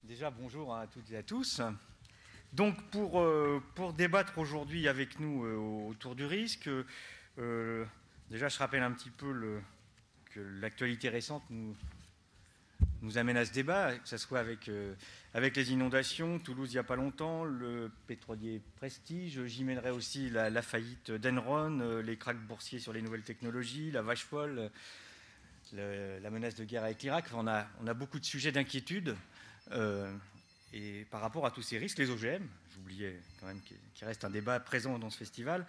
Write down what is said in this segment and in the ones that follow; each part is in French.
Déjà, bonjour à toutes et à tous. Donc, pour débattre aujourd'hui avec nous autour du risque, déjà, je rappelle un petit peu que l'actualité récente nous amène à ce débat, que ce soit avec les inondations, Toulouse il n'y a pas longtemps, le pétrolier Prestige, j'y mènerai aussi la faillite d'Enron, les krachs boursiers sur les nouvelles technologies, la vache folle, la menace de guerre avec l'Irak. Enfin, on a beaucoup de sujets d'inquiétude. Et par rapport à tous ces risques, les OGM, j'oubliais quand même qu'il reste un débat présent dans ce festival.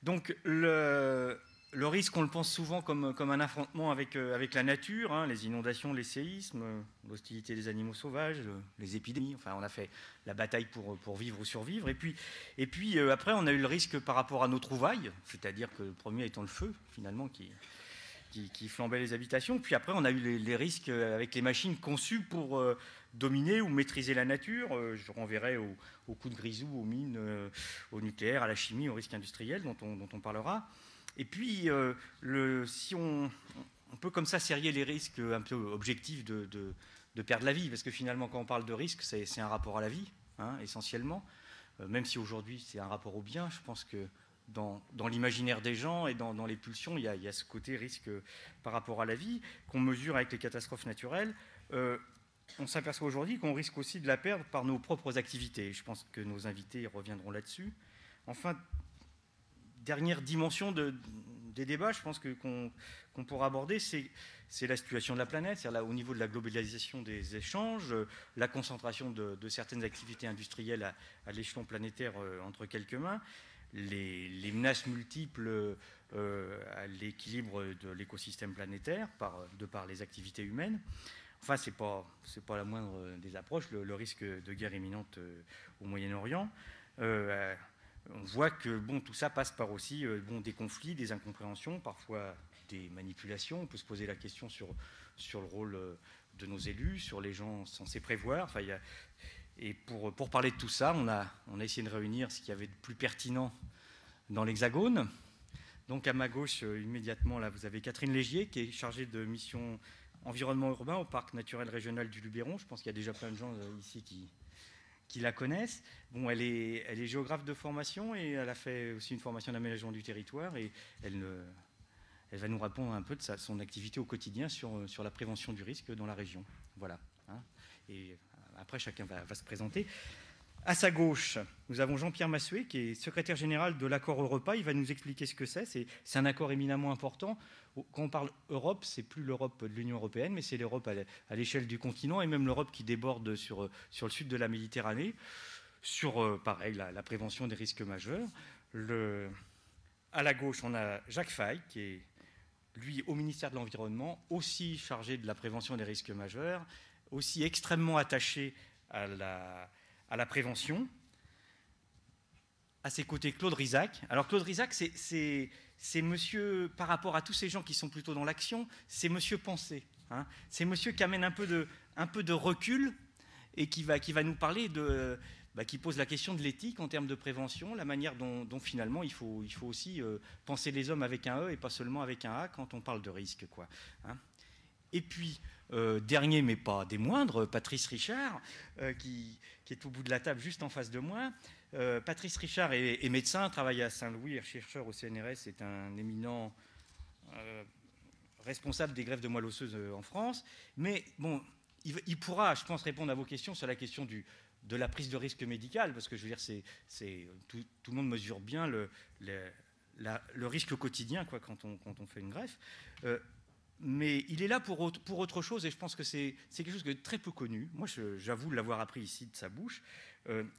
Donc le risque, on le pense souvent comme un affrontement avec la nature, hein, les inondations, les séismes, l'hostilité des animaux sauvages, les épidémies. Enfin, on a fait la bataille pour vivre ou survivre. Et puis après, on a eu le risque par rapport à nos trouvailles, c'est-à-dire que le premier étant le feu, finalement, qui flambait les habitations. Puis après, on a eu les risques avec les machines conçues pour dominer ou maîtriser la nature. Je renverrai au coup de grisou, aux mines, au nucléaire, à la chimie, au risque industriel dont on parlera. Et puis, si on peut comme ça serrer les risques un peu objectifs de perdre la vie, parce que finalement, quand on parle de risque, c'est un rapport à la vie, hein, essentiellement. Même si aujourd'hui, c'est un rapport au bien, je pense que dans l'imaginaire des gens et dans les pulsions, il y a ce côté risque par rapport à la vie qu'on mesure avec les catastrophes naturelles. On s'aperçoit aujourd'hui qu'on risque aussi de la perdre par nos propres activités. Je pense que nos invités reviendront là-dessus. Enfin, dernière dimension des débats, je pense qu'on pourra aborder, c'est la situation de la planète, c'est-à-dire là, au niveau de la globalisation des échanges, la concentration de certaines activités industrielles à l'échelon planétaire entre quelques mains, les menaces multiples à l'équilibre de l'écosystème planétaire de par les activités humaines. Enfin, c'est pas la moindre des approches, le risque de guerre imminente au Moyen-Orient. On voit que tout ça passe par aussi des conflits, des incompréhensions, parfois des manipulations. On peut se poser la question sur le rôle de nos élus, sur les gens censés prévoir. Enfin, et pour parler de tout ça, on a essayé de réunir ce qu'il y avait de plus pertinent dans l'Hexagone. Donc à ma gauche, immédiatement, là, vous avez Catherine Légier, qui est chargée de mission environnement urbain au Parc naturel régional du Luberon. Je pense qu'il y a déjà plein de gens ici qui la connaissent. Bon, elle est géographe de formation et elle a fait aussi une formation d'aménagement du territoire et elle va nous répondre un peu de son activité au quotidien sur la prévention du risque dans la région. Voilà. Hein. Et après, chacun va se présenter. À sa gauche, nous avons Jean-Pierre Massuet, qui est secrétaire général de l'accord Europa. Il va nous expliquer ce que c'est. C'est un accord éminemment important. Quand on parle Europe, c'est plus l'Europe de l'Union européenne, mais c'est l'Europe à l'échelle du continent et même l'Europe qui déborde sur le sud de la Méditerranée, sur, pareil, la prévention des risques majeurs. À la gauche, on a Jacques Faye, qui est, lui, au ministère de l'Environnement, aussi chargé de la prévention des risques majeurs, aussi extrêmement attaché à la prévention. À ses côtés, Claude Rizac. Alors Claude Rizac, c'est monsieur, par rapport à tous ces gens qui sont plutôt dans l'action, c'est monsieur pensée. Hein. C'est monsieur qui amène un peu de recul et qui va nous parler qui pose la question de l'éthique en termes de prévention, la manière dont finalement il faut aussi penser les hommes avec un E et pas seulement avec un A quand on parle de risque, quoi. Hein. Et puis, dernier mais pas des moindres, Patrice Richard, qui est au bout de la table juste en face de moi. Patrice Richard est médecin, travaille à Saint-Louis, chercheur au CNRS, est un éminent responsable des greffes de moelle osseuse en France. Mais bon, il pourra, je pense, répondre à vos questions sur la question de la prise de risque médical, parce que je veux dire, tout le monde mesure bien le risque quotidien, quoi, quand on fait une greffe. Mais il est là pour autre chose, et je pense que c'est quelque chose de très peu connu. Moi, j'avoue l'avoir appris ici de sa bouche.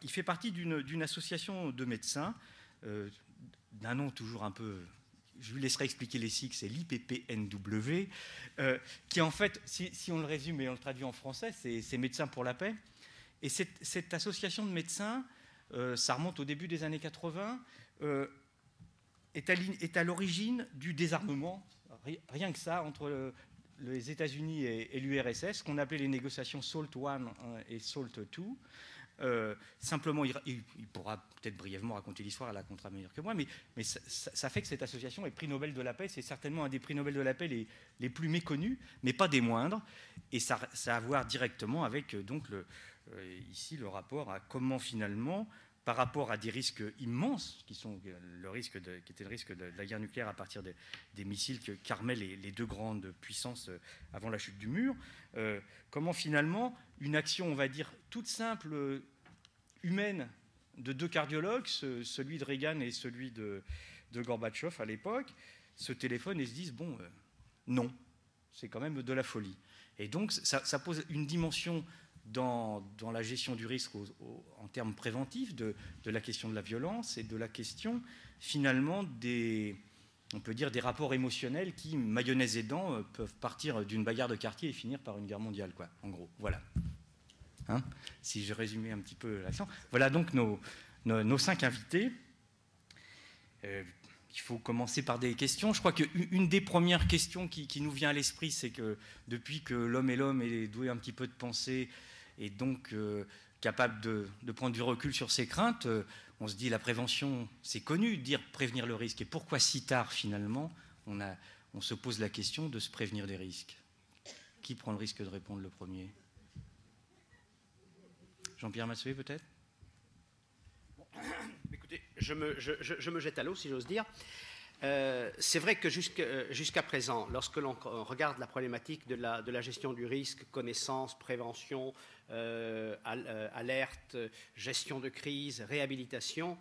Il fait partie d'une association de médecins, d'un nom toujours un peu... Je lui laisserai expliquer les cycles, c'est l'IPPNW, qui en fait, si on le résume et on le traduit en français, c'est Médecins pour la paix. Et cette association de médecins, ça remonte au début des années 80, est à l'origine du désarmement, rien que ça, entre les États-Unis et l'URSS, qu'on appelait les négociations SALT I et SALT II. Simplement, il pourra peut-être brièvement raconter l'histoire, elle la comptera meilleure que moi, mais ça fait que cette association est prix Nobel de la paix. C'est certainement un des prix Nobel de la paix les plus méconnus, mais pas des moindres. Et ça a à voir directement avec donc ici le rapport à comment finalement, par rapport à des risques immenses, qui était le risque de la guerre nucléaire à partir des missiles qu'armaient les deux grandes puissances avant la chute du mur, comment finalement une action, on va dire, toute simple, humaine, de deux cardiologues, celui de Reagan et celui de Gorbatchev à l'époque, se téléphonent et se disent, bon, non, c'est quand même de la folie. Et donc ça pose une dimension dans la gestion du risque en termes préventifs de la question de la violence et de la question finalement on peut dire des rapports émotionnels qui, mayonnaise aidant, peuvent partir d'une bagarre de quartier et finir par une guerre mondiale, quoi, en gros. Voilà. Hein, si je résumais un petit peu l'accent. Voilà donc nos 5 invités. Il faut commencer par des questions. Je crois qu'une des premières questions qui nous vient à l'esprit, c'est que depuis que l'homme est doué un petit peu de pensée et donc capable de prendre du recul sur ses craintes, on se dit la prévention, c'est connu, dire prévenir le risque. Et pourquoi si tard finalement on se pose la question de se prévenir des risques? Qui prend le risque de répondre le premier? Jean-Pierre Massuet peut-être? Écoutez, je me jette à l'eau, si j'ose dire. C'est vrai que jusqu'à présent, lorsque l'on regarde la problématique de la gestion du risque, connaissance, prévention, alerte, gestion de crise, réhabilitation,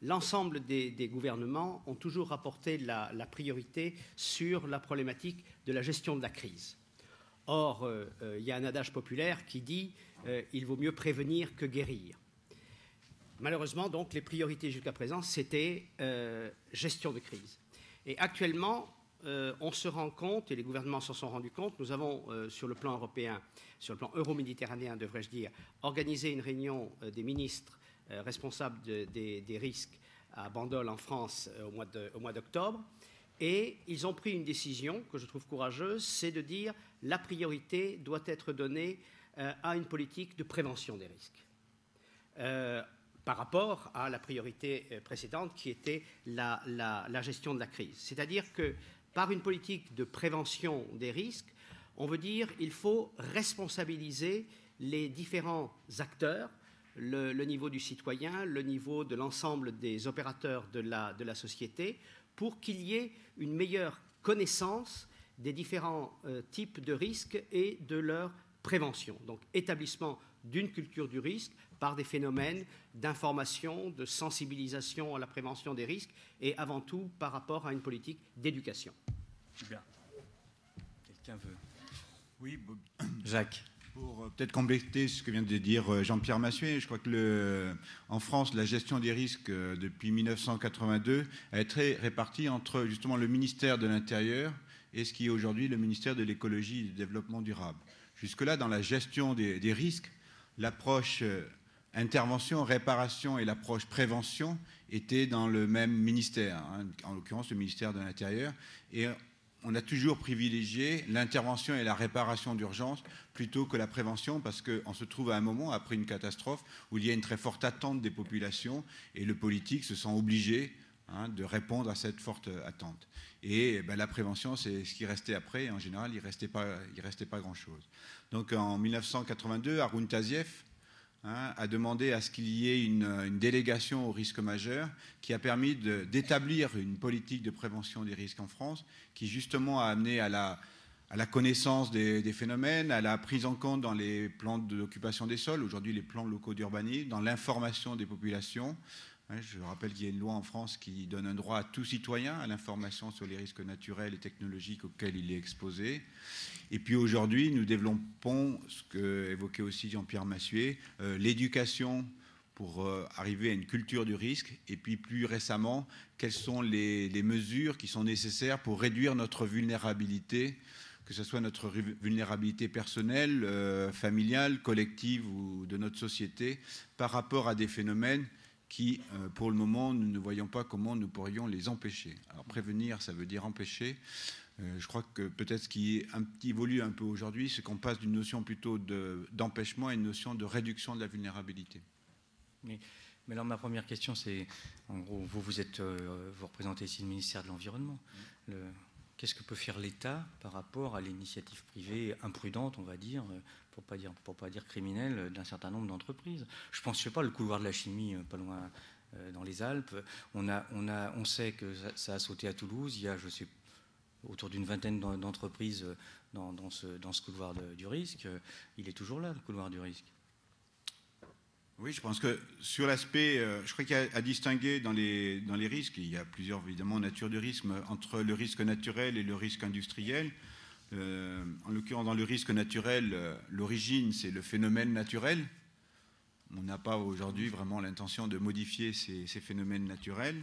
l'ensemble des gouvernements ont toujours rapporté la priorité sur la problématique de la gestion de la crise. Or, il y a un adage populaire qui dit « il vaut mieux prévenir que guérir ». Malheureusement, donc, les priorités jusqu'à présent, c'était gestion de crise. Et actuellement, on se rend compte, et les gouvernements s'en sont rendus compte, nous avons, sur le plan européen, sur le plan euro-méditerranéen, devrais-je dire, organisé une réunion des ministres responsables des risques à Bandol, en France, au mois d'octobre. Et ils ont pris une décision que je trouve courageuse, c'est de dire la priorité doit être donnée à une politique de prévention des risques. Par rapport à la priorité précédente qui était la gestion de la crise. C'est-à-dire que par une politique de prévention des risques, on veut dire qu'il faut responsabiliser les différents acteurs, le niveau du citoyen, le niveau de l'ensemble des opérateurs de la société, pour qu'il y ait une meilleure connaissance des différents types de risques et de leur prévention. Donc établissement d'une culture du risque par des phénomènes d'information, de sensibilisation à la prévention des risques et avant tout par rapport à une politique d'éducation. Bien. Quelqu'un veut? Oui, Jacques. Pour peut-être compléter ce que vient de dire Jean-Pierre Massuet, je crois que en France, la gestion des risques depuis 1982 a été répartie entre justement le ministère de l'Intérieur et ce qui est aujourd'hui le ministère de l'Écologie et du Développement durable. Jusque-là, dans la gestion des risques, l'approche intervention, réparation et l'approche prévention étaient dans le même ministère, hein, en l'occurrence le ministère de l'Intérieur. Et on a toujours privilégié l'intervention et la réparation d'urgence plutôt que la prévention parce qu'on se trouve à un moment, après une catastrophe, où il y a une très forte attente des populations et le politique se sent obligé de répondre à cette forte attente. Et la prévention, c'est ce qui restait après. Et en général, il ne restait pas grand-chose. Donc en 1982, Haroun Tazieff a demandé à ce qu'il y ait une délégation aux risques majeurs qui a permis d'établir une politique de prévention des risques en France qui justement a amené à la connaissance des phénomènes, à la prise en compte dans les plans d'occupation des sols, aujourd'hui les plans locaux d'urbanisme, dans l'information des populations. Je rappelle qu'il y a une loi en France qui donne un droit à tout citoyen à l'information sur les risques naturels et technologiques auxquels il est exposé. Et puis aujourd'hui, nous développons, ce qu'évoquait aussi Jean-Pierre Massuet, l'éducation pour arriver à une culture du risque. Et puis plus récemment, quelles sont les mesures qui sont nécessaires pour réduire notre vulnérabilité, que ce soit notre vulnérabilité personnelle, familiale, collective ou de notre société, par rapport à des phénomènes qui, pour le moment, nous ne voyons pas comment nous pourrions les empêcher. Alors prévenir, ça veut dire empêcher. Je crois que peut-être ce qui évolue un peu aujourd'hui, c'est qu'on passe d'une notion plutôt d'empêchement à une notion de réduction de la vulnérabilité. Mais alors ma première question, c'est, en gros, vous représentez ici le ministère de l'Environnement. qu'est-ce que peut faire l'État par rapport à l'initiative privée imprudente, on va dire, pour pas dire criminelle, d'un certain nombre d'entreprises. Je pense, je sais pas, le couloir de la chimie, pas loin dans les Alpes. On sait que ça a sauté à Toulouse. Il y a, je sais, autour d'une vingtaine d'entreprises dans ce couloir du risque. Il est toujours là, le couloir du risque. Oui, je pense que sur l'aspect, je crois qu'il y a à distinguer dans les risques, il y a plusieurs évidemment natures de risque, entre le risque naturel et le risque industriel. En l'occurrence, dans le risque naturel, l'origine, c'est le phénomène naturel. On n'a pas aujourd'hui vraiment l'intention de modifier ces phénomènes naturels.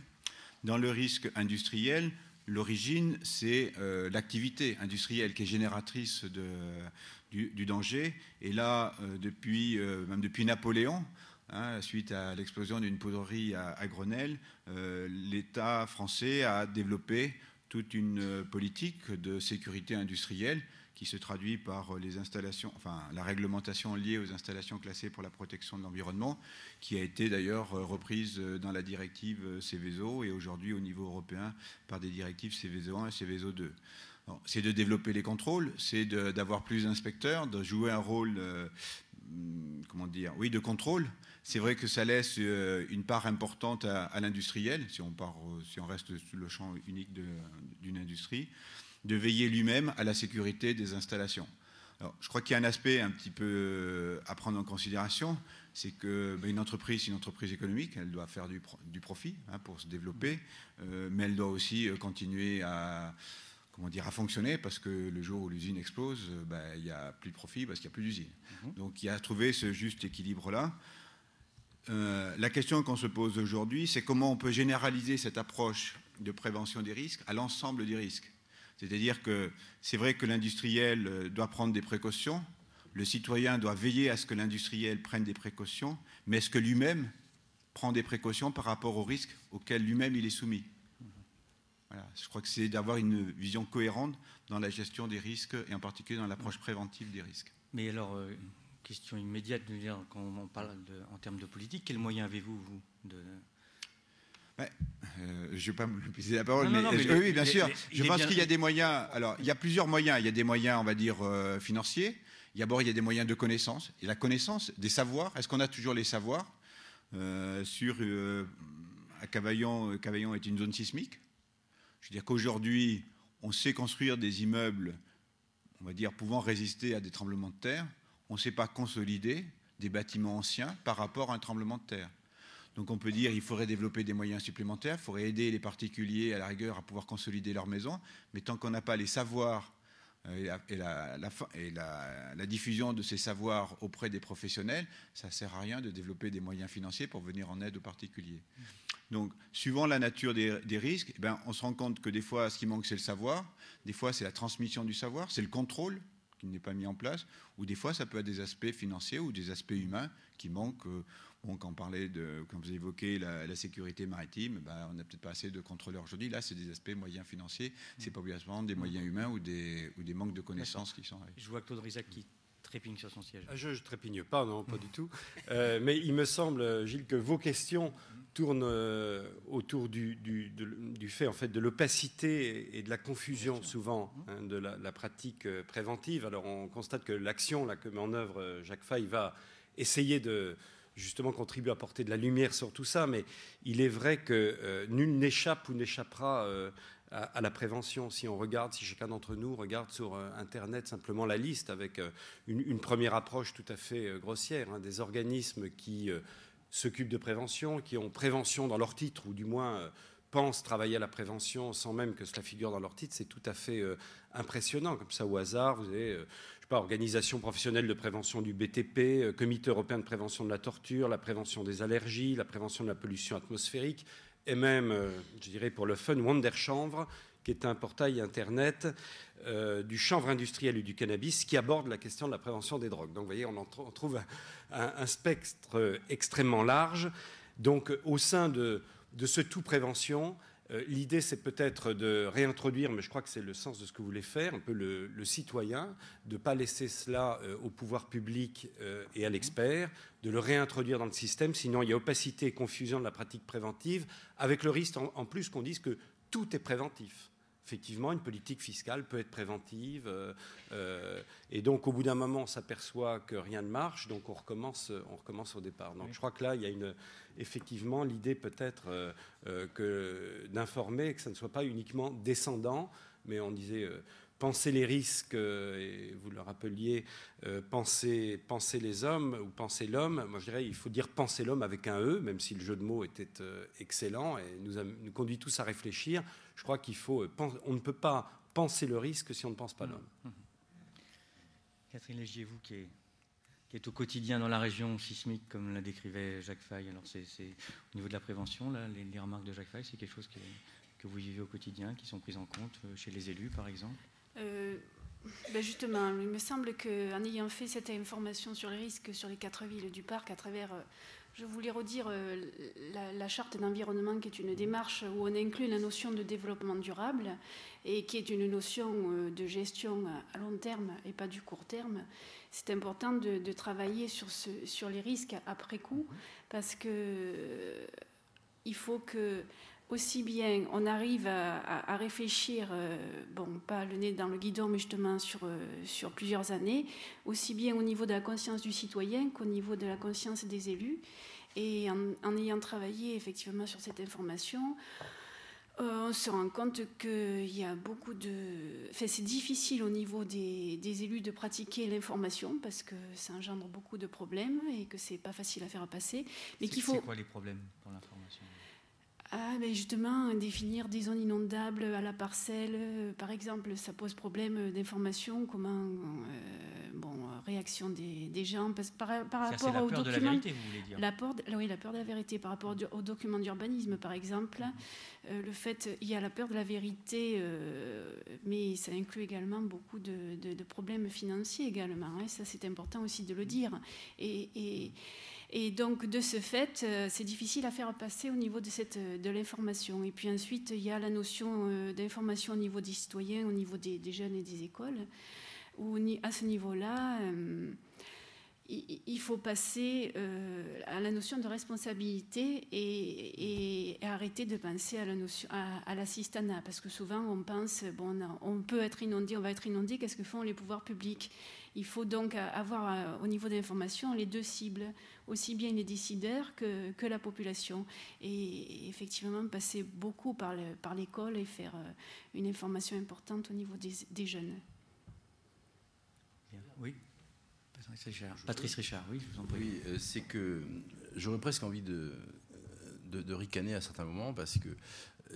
Dans le risque industriel, l'origine, c'est l'activité industrielle qui est génératrice du danger. Et là, même depuis Napoléon, suite à l'explosion d'une poudrerie à Grenelle, l'État français a développé toute une politique de sécurité industrielle qui se traduit par les installations, enfin la réglementation liée aux installations classées pour la protection de l'environnement, qui a été d'ailleurs reprise dans la directive Seveso et aujourd'hui au niveau européen par des directives Seveso 1 et Seveso 2. C'est de développer les contrôles, c'est d'avoir plus d'inspecteurs, de jouer un rôle, de contrôle. C'est vrai que ça laisse une part importante à l'industriel, si on reste sur le champ unique d'une industrie, de veiller lui-même à la sécurité des installations. Alors, je crois qu'il y a un aspect un petit peu à prendre en considération, c'est qu'une entreprise, c'est une entreprise économique, elle doit faire du profit pour se développer, mais elle doit aussi continuer à fonctionner, parce que le jour où l'usine explose, il n'y a plus de profit parce qu'il n'y a plus d'usine. Donc il y a à trouver ce juste équilibre-là. La question qu'on se pose aujourd'hui, c'est comment on peut généraliser cette approche de prévention des risques à l'ensemble des risques. C'est-à-dire que c'est vrai que l'industriel doit prendre des précautions, le citoyen doit veiller à ce que l'industriel prenne des précautions, mais est-ce que lui-même prend des précautions par rapport aux risques auxquels lui-même il est soumis ? Voilà, je crois que c'est d'avoir une vision cohérente dans la gestion des risques et en particulier dans l'approche préventive des risques. Mais alors, question immédiate, de dire, quand on parle en termes de politique, quels moyens avez-vous, vous, de... je ne vais pas me poser la parole, oui, bien sûr. Je pense qu'il y a des moyens. Alors, il y a plusieurs moyens. Il y a des moyens, on va dire, financiers. D'abord, il y a des moyens de connaissance. Et la connaissance des savoirs. Est-ce qu'on a toujours les savoirs à Cavaillon? Cavaillon est une zone sismique. Je veux dire qu'aujourd'hui, on sait construire des immeubles, on va dire, pouvant résister à des tremblements de terre. On ne sait pas consolider des bâtiments anciens par rapport à un tremblement de terre. Donc on peut dire qu'il faudrait développer des moyens supplémentaires, il faudrait aider les particuliers à la rigueur à pouvoir consolider leur maison, mais tant qu'on n'a pas les savoirs et la diffusion de ces savoirs auprès des professionnels, ça ne sert à rien de développer des moyens financiers pour venir en aide aux particuliers. Donc, suivant la nature des risques, on se rend compte que des fois, ce qui manque, c'est le savoir, des fois, c'est la transmission du savoir, c'est le contrôle qui n'est pas mis en place, ou des fois, ça peut être des aspects financiers ou des aspects humains qui manquent. Quand vous évoquez la sécurité maritime, on n'a peut-être pas assez de contrôleurs aujourd'hui. Là, c'est des aspects moyens financiers, c'est pas obligatoirement des moyens humains ou des manques de connaissances qui sont... Je vois Claude Rizac qui trépigne sur son siège. Je ne trépigne pas, non, pas du tout. Mais il me semble, Gilles, que vos questions tournent autour du fait, en fait, de l'opacité et de la confusion, souvent, de la pratique préventive. Alors, on constate que l'action que met en œuvre Jacques Faye va essayer de justement contribuer à apporter de la lumière sur tout ça, mais il est vrai que nul n'échappe ou n'échappera à la prévention. Si chacun d'entre nous regarde sur Internet simplement la liste avec une première approche tout à fait grossière, des organismes qui s'occupent de prévention, qui ont prévention dans leur titre, ou du moins pensent travailler à la prévention sans même que cela figure dans leur titre, c'est tout à fait impressionnant. Comme ça, au hasard, vous avez... organisation professionnelle de prévention du BTP, comité européen de prévention de la torture, la prévention des allergies, la prévention de la pollution atmosphérique, et même, je dirais pour le fun, Wonderchanvre, qui est un portail Internet du chanvre industriel et du cannabis qui aborde la question de la prévention des drogues. Donc vous voyez, on trouve un spectre extrêmement large. Donc au sein de ce tout prévention, l'idée, c'est peut-être de réintroduire, mais je crois que c'est le sens de ce que vous voulez faire, un peu le citoyen, de ne pas laisser cela au pouvoir public et à l'expert, de le réintroduire dans le système, sinon il y a opacité et confusion de la pratique préventive, avec le risque en plus qu'on dise que tout est préventif. effectivement, une politique fiscale peut être préventive. Et donc, au bout d'un moment, on s'aperçoit que rien ne marche, donc on recommence au départ. Donc, je crois que là, il y a effectivement l'idée peut-être d'informer, que ça ne soit pas uniquement descendant, mais on disait penser les risques, et vous le rappeliez, penser les hommes ou penser l'homme. Moi, je dirais il faut dire penser l'homme avec un E, même si le jeu de mots était excellent et nous conduit tous à réfléchir. Je crois on ne peut pas penser le risque si on ne pense pas l'homme. Catherine Légier, vous qui êtes au quotidien dans la région sismique, comme la décrivait Jacques Faye, alors c'est au niveau de la prévention, là, les remarques de Jacques Faye, c'est quelque chose que vous vivez au quotidien, qui sont prises en compte chez les élus, par exemple? Justement, il me semble qu'en ayant fait cette information sur les risques sur les 4 villes du parc, à travers, je voulais redire la charte d'environnement, qui est une démarche où on inclut la notion de développement durable et qui est une notion de gestion à long terme et pas du court terme. C'est important de travailler sur les risques après coup, parce que il faut que aussi bien on arrive à réfléchir, pas le nez dans le guidon, mais justement sur plusieurs années, aussi bien au niveau de la conscience du citoyen qu'au niveau de la conscience des élus. Et en ayant travaillé effectivement sur cette information, on se rend compte qu'il y a beaucoup de... Enfin, c'est difficile au niveau des élus de pratiquer l'information, parce que ça engendre beaucoup de problèmes et que c'est pas facile à faire passer. Mais qu'il faut... C'est quoi les problèmes pour l'information? Justement, définir des zones inondables à la parcelle, par exemple, ça pose problème d'information, comment, réaction des gens, par rapport au document... de la vérité, vous voulez dire? Oui, la peur de la vérité, par rapport au document d'urbanisme, par exemple, le fait, il y a la peur de la vérité, mais ça inclut également beaucoup de problèmes financiers également, hein, ça c'est important aussi de le dire, et donc, de ce fait, c'est difficile à faire passer au niveau de l'information. Et puis ensuite, il y a la notion d'information au niveau des citoyens, au niveau des jeunes et des écoles, où à ce niveau-là, il faut passer à la notion de responsabilité et arrêter de penser à l'assistanat. Parce que souvent, on pense, on peut être inondé, on va être inondé, qu'est-ce que font les pouvoirs publics? Il faut donc avoir au niveau de l'information les deux cibles, aussi bien les décideurs que la population. Et effectivement, passer beaucoup par l'école et faire une information importante au niveau des jeunes. Oui, Patrice Richard, oui, je vous en prie. Oui, c'est que j'aurais presque envie de ricaner à certains moments, parce que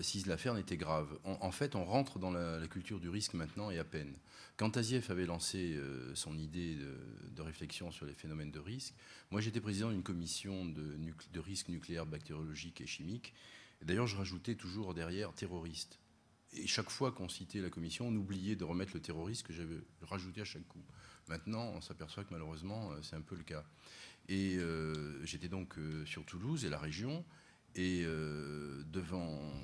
si l'affaire n'était grave. En fait, on rentre dans la culture du risque maintenant, et à peine. Quand Tazieff avait lancé son idée de réflexion sur les phénomènes de risque, moi j'étais président d'une commission de risque nucléaire, bactériologique et chimique. D'ailleurs, je rajoutais toujours derrière terroriste. Et chaque fois qu'on citait la commission, on oubliait de remettre le terroriste que j'avais rajouté à chaque coup. Maintenant, on s'aperçoit que malheureusement, c'est un peu le cas. Et j'étais donc sur Toulouse et la région. Et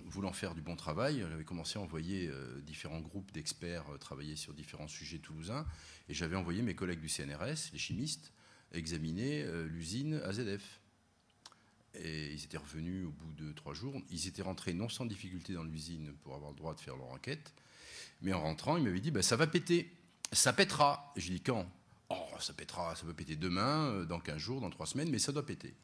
voulant faire du bon travail, j'avais commencé à envoyer différents groupes d'experts travailler sur différents sujets toulousains. Et j'avais envoyé mes collègues du CNRS, les chimistes, examiner l'usine AZF. Et ils étaient revenus au bout de 3 jours. Ils étaient rentrés non sans difficulté dans l'usine pour avoir le droit de faire leur enquête. Mais en rentrant, ils m'avaient dit ça va péter, ça pètera. Et j'ai dit quand? Ça pètera, ça peut péter demain, dans 15 jours, dans 3 semaines, mais ça doit péter.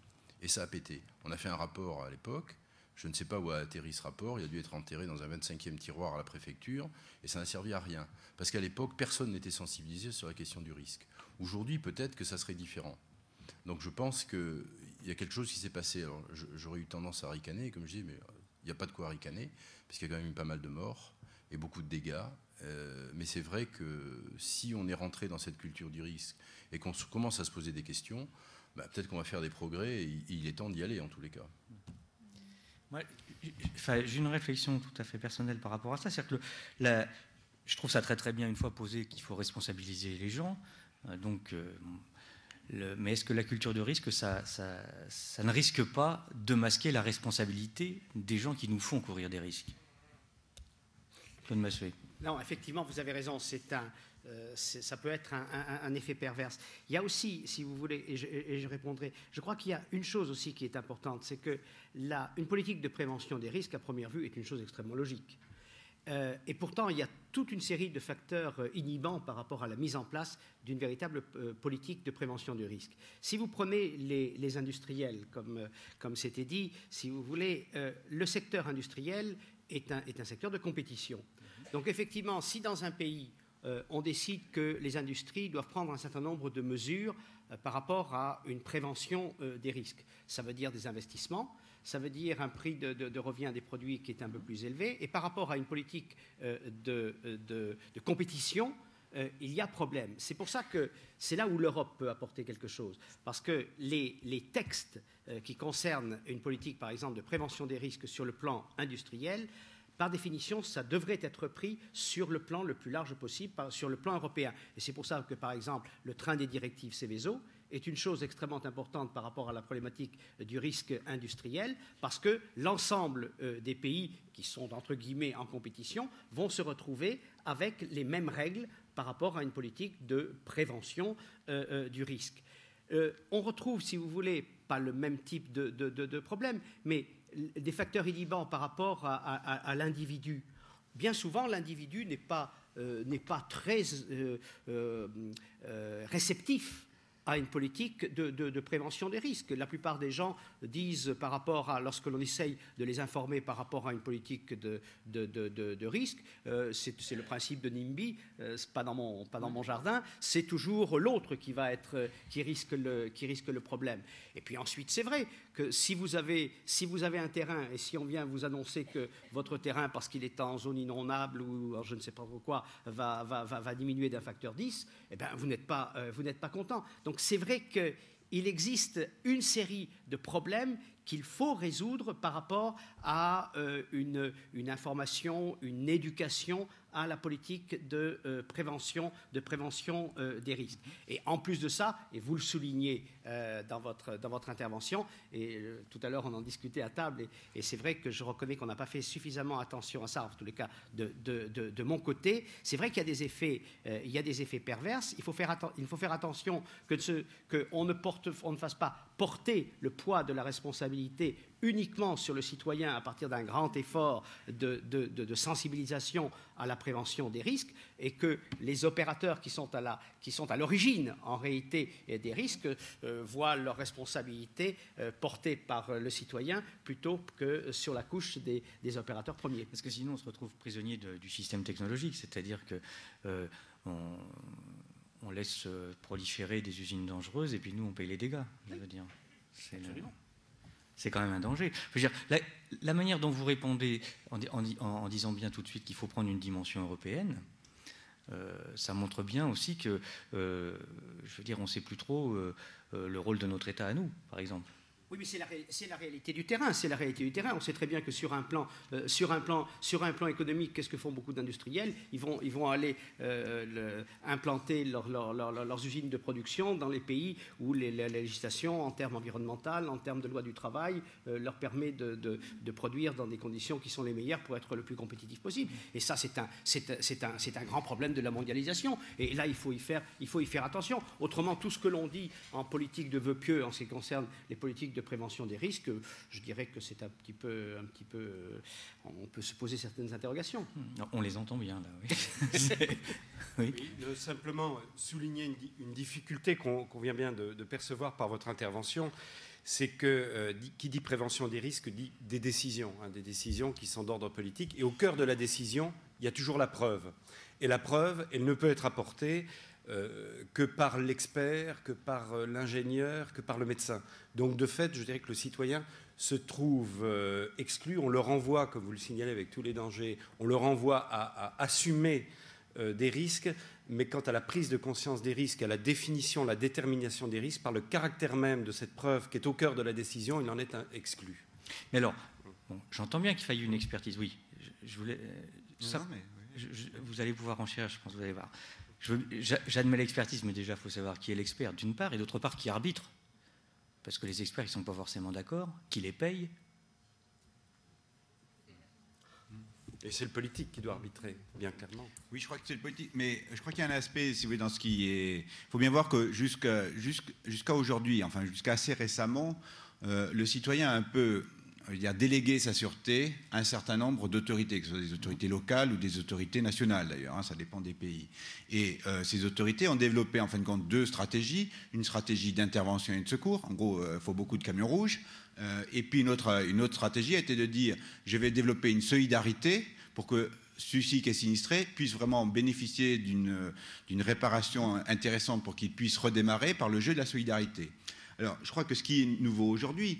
Et ça a pété. On a fait un rapport à l'époque. Je ne sais pas où a atterri ce rapport. Il a dû être enterré dans un 25e tiroir à la préfecture. Et ça n'a servi à rien. Parce qu'à l'époque, personne n'était sensibilisé sur la question du risque. Aujourd'hui, peut-être que ça serait différent. Donc je pense qu'il y a quelque chose qui s'est passé. Alors, j'aurais eu tendance à ricaner, comme je dis, mais il n'y a pas de quoi ricaner, parce qu'il y a quand même eu pas mal de morts et beaucoup de dégâts. Mais c'est vrai que si on est rentré dans cette culture du risque et qu'on commence à se poser des questions, peut-être qu'on va faire des progrès, et il est temps d'y aller en tous les cas. J'ai une réflexion tout à fait personnelle par rapport à ça. C'est-à-dire que je trouve ça très très bien une fois posé qu'il faut responsabiliser les gens. Mais est-ce que la culture de risque, ça ne risque pas de masquer la responsabilité des gens qui nous font courir des risques? Claude Massuet. Non, effectivement, vous avez raison. Ça peut être un effet pervers. Il y a aussi, si vous voulez, et je répondrai, je crois qu'il y a une chose aussi qui est importante, c'est que une politique de prévention des risques, à première vue, est une chose extrêmement logique. Et pourtant, il y a toute une série de facteurs inhibants par rapport à la mise en place d'une véritable politique de prévention du risque. Si vous prenez les industriels, comme c'était dit, si vous voulez, le secteur industriel est un secteur de compétition. Donc effectivement, si dans un pays, on décide que les industries doivent prendre un certain nombre de mesures par rapport à une prévention des risques, ça veut dire des investissements, ça veut dire un prix de revient des produits qui est un peu plus élevé, et par rapport à une politique de compétition, il y a problème. C'est pour ça que c'est là où l'Europe peut apporter quelque chose, parce que les textes qui concernent une politique, par exemple, de prévention des risques sur le plan industriel, par définition, ça devrait être pris sur le plan le plus large possible, sur le plan européen. Et c'est pour ça que, par exemple, le train des directives Seveso est une chose extrêmement importante par rapport à la problématique du risque industriel, parce que l'ensemble des pays qui sont, entre guillemets, en compétition vont se retrouver avec les mêmes règles par rapport à une politique de prévention du risque. On retrouve, si vous voulez, pas le même type de problème, mais des facteurs inhibants par rapport à l'individu. Bien souvent, l'individu n'est pas très réceptif à une politique de prévention des risques. La plupart des gens disent, par rapport à, lorsque l'on essaye de les informer par rapport à une politique de risque, c'est le principe de NIMBY, c'est pas dans mon jardin, c'est toujours l'autre qui risque le problème. Et puis ensuite, c'est vrai que si vous avez un terrain et si on vient vous annoncer que votre terrain, parce qu'il est en zone inondable ou je ne sais pas pourquoi, va diminuer d'un facteur 10, eh bien, vous n'êtes pas content. Donc c'est vrai qu'il existe une série de problèmes qu'il faut résoudre par rapport à une information, une éducation à la politique de prévention des risques. Et en plus de ça, et vous le soulignez dans votre intervention, et tout à l'heure on en discutait à table, et c'est vrai que je reconnais qu'on n'a pas fait suffisamment attention à ça, en tous les cas de mon côté. C'est vrai qu'il y a des effets pervers. Il faut faire attention qu'on ne fasse pas porter le poids de la responsabilité uniquement sur le citoyen à partir d'un grand effort de sensibilisation à la prévention des risques, et que les opérateurs qui sont à l'origine en réalité des risques voient leur responsabilité portée par le citoyen plutôt que sur la couche des opérateurs premiers. Parce que sinon on se retrouve prisonnier du système technologique, c'est-à-dire que on laisse proliférer des usines dangereuses et puis nous on paye les dégâts, je veux dire. C'est quand même un danger. Je veux dire, la manière dont vous répondez en disant bien tout de suite qu'il faut prendre une dimension européenne, ça montre bien aussi que, je veux dire, on ne sait plus trop le rôle de notre État à nous, par exemple. Oui, mais c'est la réalité du terrain. C'est la réalité du terrain. On sait très bien que sur un plan économique, qu'est-ce que font beaucoup d'industriels ? Ils vont aller implanter leurs usines de production dans les pays où la législation, en termes environnementaux, en termes de loi du travail, leur permet de produire dans des conditions qui sont les meilleures pour être le plus compétitif possible. Et ça, c'est un grand problème de la mondialisation. Et là, il faut y faire attention. Autrement, tout ce que l'on dit en politique de vœux pieux en ce qui concerne les politiques de prévention des risques, je dirais que c'est un petit peu, on peut se poser certaines interrogations. On les entend bien là. Oui. Oui. Simplement souligner une difficulté qu'on vient bien de percevoir par votre intervention, c'est que qui dit prévention des risques dit des décisions qui sont d'ordre politique, et au cœur de la décision, il y a toujours la preuve. Et la preuve, elle ne peut être apportée que par l'expert, que par l'ingénieur, que par le médecin. Donc de fait, je dirais que le citoyen se trouve exclu. On le renvoie, comme vous le signalez avec tous les dangers, on le renvoie à assumer des risques, mais quant à la prise de conscience des risques, à la définition, la détermination des risques, par le caractère même de cette preuve qui est au cœur de la décision, il en est exclu. Mais alors, bon, j'entends bien qu'il faille une expertise, oui. Je voulais... vous allez pouvoir enchérir, je pense, vous allez voir. J'admets l'expertise, mais déjà, il faut savoir qui est l'expert, d'une part, et d'autre part, qui arbitre. Parce que les experts, ils ne sont pas forcément d'accord, qui les paye. Et c'est le politique qui doit arbitrer, bien clairement. Oui, je crois que c'est le politique, mais je crois qu'il y a un aspect, si vous voulez, dans ce qui est... Il faut bien voir que jusqu'à aujourd'hui, enfin jusqu'à assez récemment, le citoyen a un peu délégué sa sûreté à un certain nombre d'autorités, que ce soit des autorités locales ou des autorités nationales d'ailleurs, hein, ça dépend des pays. Et ces autorités ont développé en fin de compte 2 stratégies, une stratégie d'intervention et de secours, en gros il faut beaucoup de camions rouges, et puis une autre stratégie a été de dire je vais développer une solidarité pour que celui-ci qui est sinistré puisse vraiment bénéficier d'une réparation intéressante pour qu'il puisse redémarrer par le jeu de la solidarité. Alors, je crois que ce qui est nouveau aujourd'hui,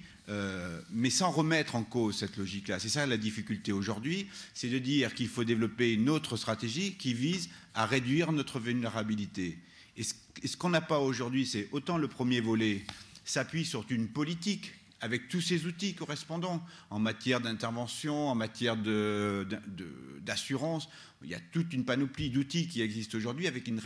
mais sans remettre en cause cette logique-là, c'est ça la difficulté aujourd'hui, c'est de dire qu'il faut développer une autre stratégie qui vise à réduire notre vulnérabilité. Et ce qu'on n'a pas aujourd'hui, c'est autant le premier volet s'appuie sur une politique avec tous ces outils correspondants en matière d'intervention, en matière d'assurance. Il y a toute une panoplie d'outils qui existent aujourd'hui avec une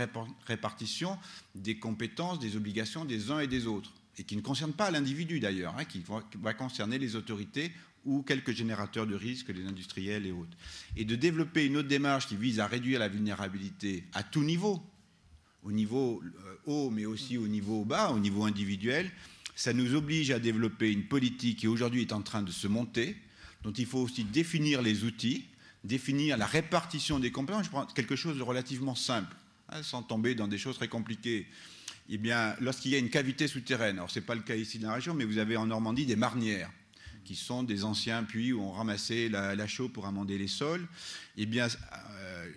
répartition des compétences, des obligations des uns et des autres, et qui ne concerne pas l'individu d'ailleurs, hein, qui va concerner les autorités ou quelques générateurs de risques, les industriels et autres. Et de développer une autre démarche qui vise à réduire la vulnérabilité à tout niveau, au niveau haut, mais aussi au niveau bas, au niveau individuel, ça nous oblige à développer une politique qui aujourd'hui est en train de se monter, dont il faut aussi définir les outils, définir la répartition des compétences. Je prends quelque chose de relativement simple, hein, sans tomber dans des choses très compliquées. Eh bien, lorsqu'il y a une cavité souterraine, alors ce n'est pas le cas ici dans la région, mais vous avez en Normandie des marnières, qui sont des anciens puits où on ramassait la chaux pour amender les sols. Eh bien,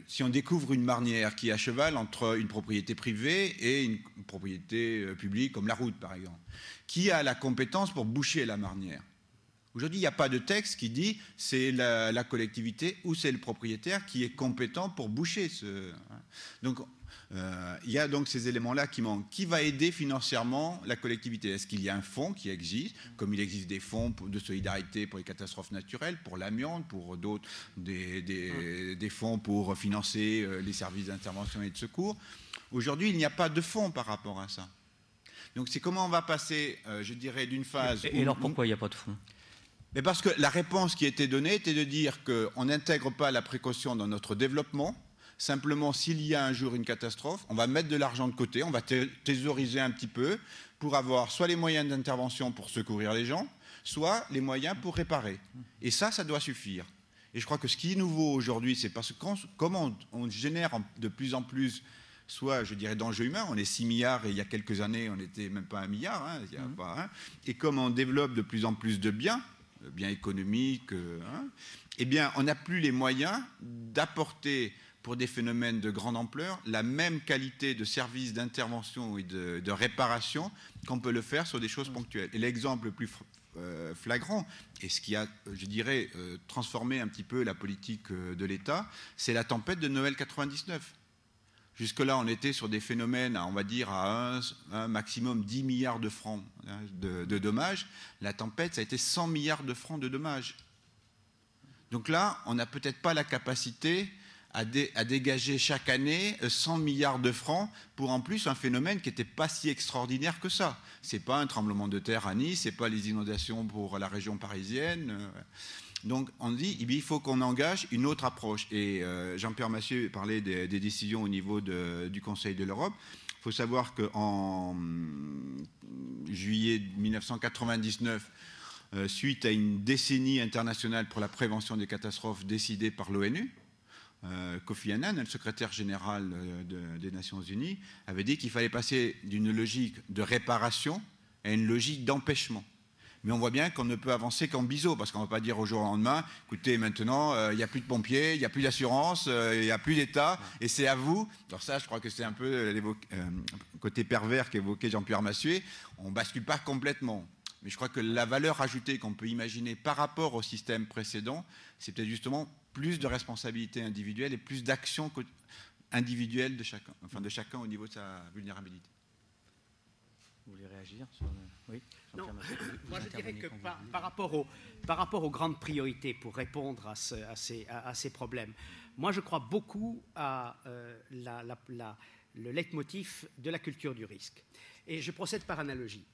si on découvre une marnière qui est à cheval entre une propriété privée et une propriété publique, comme la route par exemple, qui a la compétence pour boucher la marnière? Aujourd'hui, il n'y a pas de texte qui dit c'est la collectivité ou c'est le propriétaire qui est compétent pour boucher ce... Donc, il y a donc ces éléments-là qui manquent. Qui va aider financièrement la collectivité? Est-ce qu'il y a un fonds qui existe, comme il existe des fonds de solidarité pour les catastrophes naturelles, pour l'amiante, pour d'autres, des fonds pour financer les services d'intervention et de secours? Aujourd'hui, il n'y a pas de fonds par rapport à ça. Donc c'est comment on va passer, je dirais, d'une phase... Et alors pourquoi il n'y a pas de fonds? Mais parce que la réponse qui était donnée était de dire qu'on n'intègre pas la précaution dans notre développement. Simplement, s'il y a un jour une catastrophe, on va mettre de l'argent de côté, on va thésauriser un petit peu pour avoir soit les moyens d'intervention pour secourir les gens, soit les moyens pour réparer. Et ça doit suffire. Et je crois que ce qui est nouveau aujourd'hui, c'est parce que comment on génère de plus en plus, soit, je dirais, d'enjeux humains, on est 6 milliards et il y a quelques années, on n'était même pas 1 milliard, hein, il y a pas, hein, et comme on développe de plus en plus de biens économiques, hein, eh bien, on n'a plus les moyens d'apporter pour des phénomènes de grande ampleur la même qualité de service d'intervention et de réparation qu'on peut le faire sur des choses ponctuelles. Et l'exemple le plus flagrant, et ce qui a, je dirais, transformé un petit peu la politique de l'État, c'est la tempête de Noël 99. Jusque-là, on était sur des phénomènes, on va dire, à un maximum 10 milliards de francs de dommages. La tempête, ça a été 100 milliards de francs de dommages. Donc là, on n'a peut-être pas la capacité à dégager chaque année 100 milliards de francs pour en plus un phénomène qui n'était pas si extraordinaire que ça. Ce n'est pas un tremblement de terre à Nice, ce n'est pas les inondations pour la région parisienne. Donc on dit il faut qu'on engage une autre approche. Et Jean-Pierre Massieu parlait des décisions au niveau du Conseil de l'Europe. Il faut savoir qu'en juillet 1999, suite à une décennie internationale pour la prévention des catastrophes décidée par l'ONU, Kofi Annan, le secrétaire général des Nations Unies, avait dit qu'il fallait passer d'une logique de réparation à une logique d'empêchement. Mais on voit bien qu'on ne peut avancer qu'en biseau, parce qu'on ne va pas dire au jour au lendemain, écoutez, maintenant, il n'y a plus de pompiers, il n'y a plus d'assurance, il n'y a plus d'État, et c'est à vous. Alors ça, je crois que c'est un peu le côté pervers qu'évoquait Jean-Pierre Massieu. On ne bascule pas complètement. Mais je crois que la valeur ajoutée qu'on peut imaginer par rapport au système précédent, c'est peut-être justement plus de responsabilité individuelle et plus d'action individuelle de chacun au niveau de sa vulnérabilité. Vous voulez réagir sur le... Oui. Non, moi je dirais que par rapport aux grandes priorités pour répondre à ces problèmes, moi je crois beaucoup à le leitmotiv de la culture du risque. Et je procède par analogie.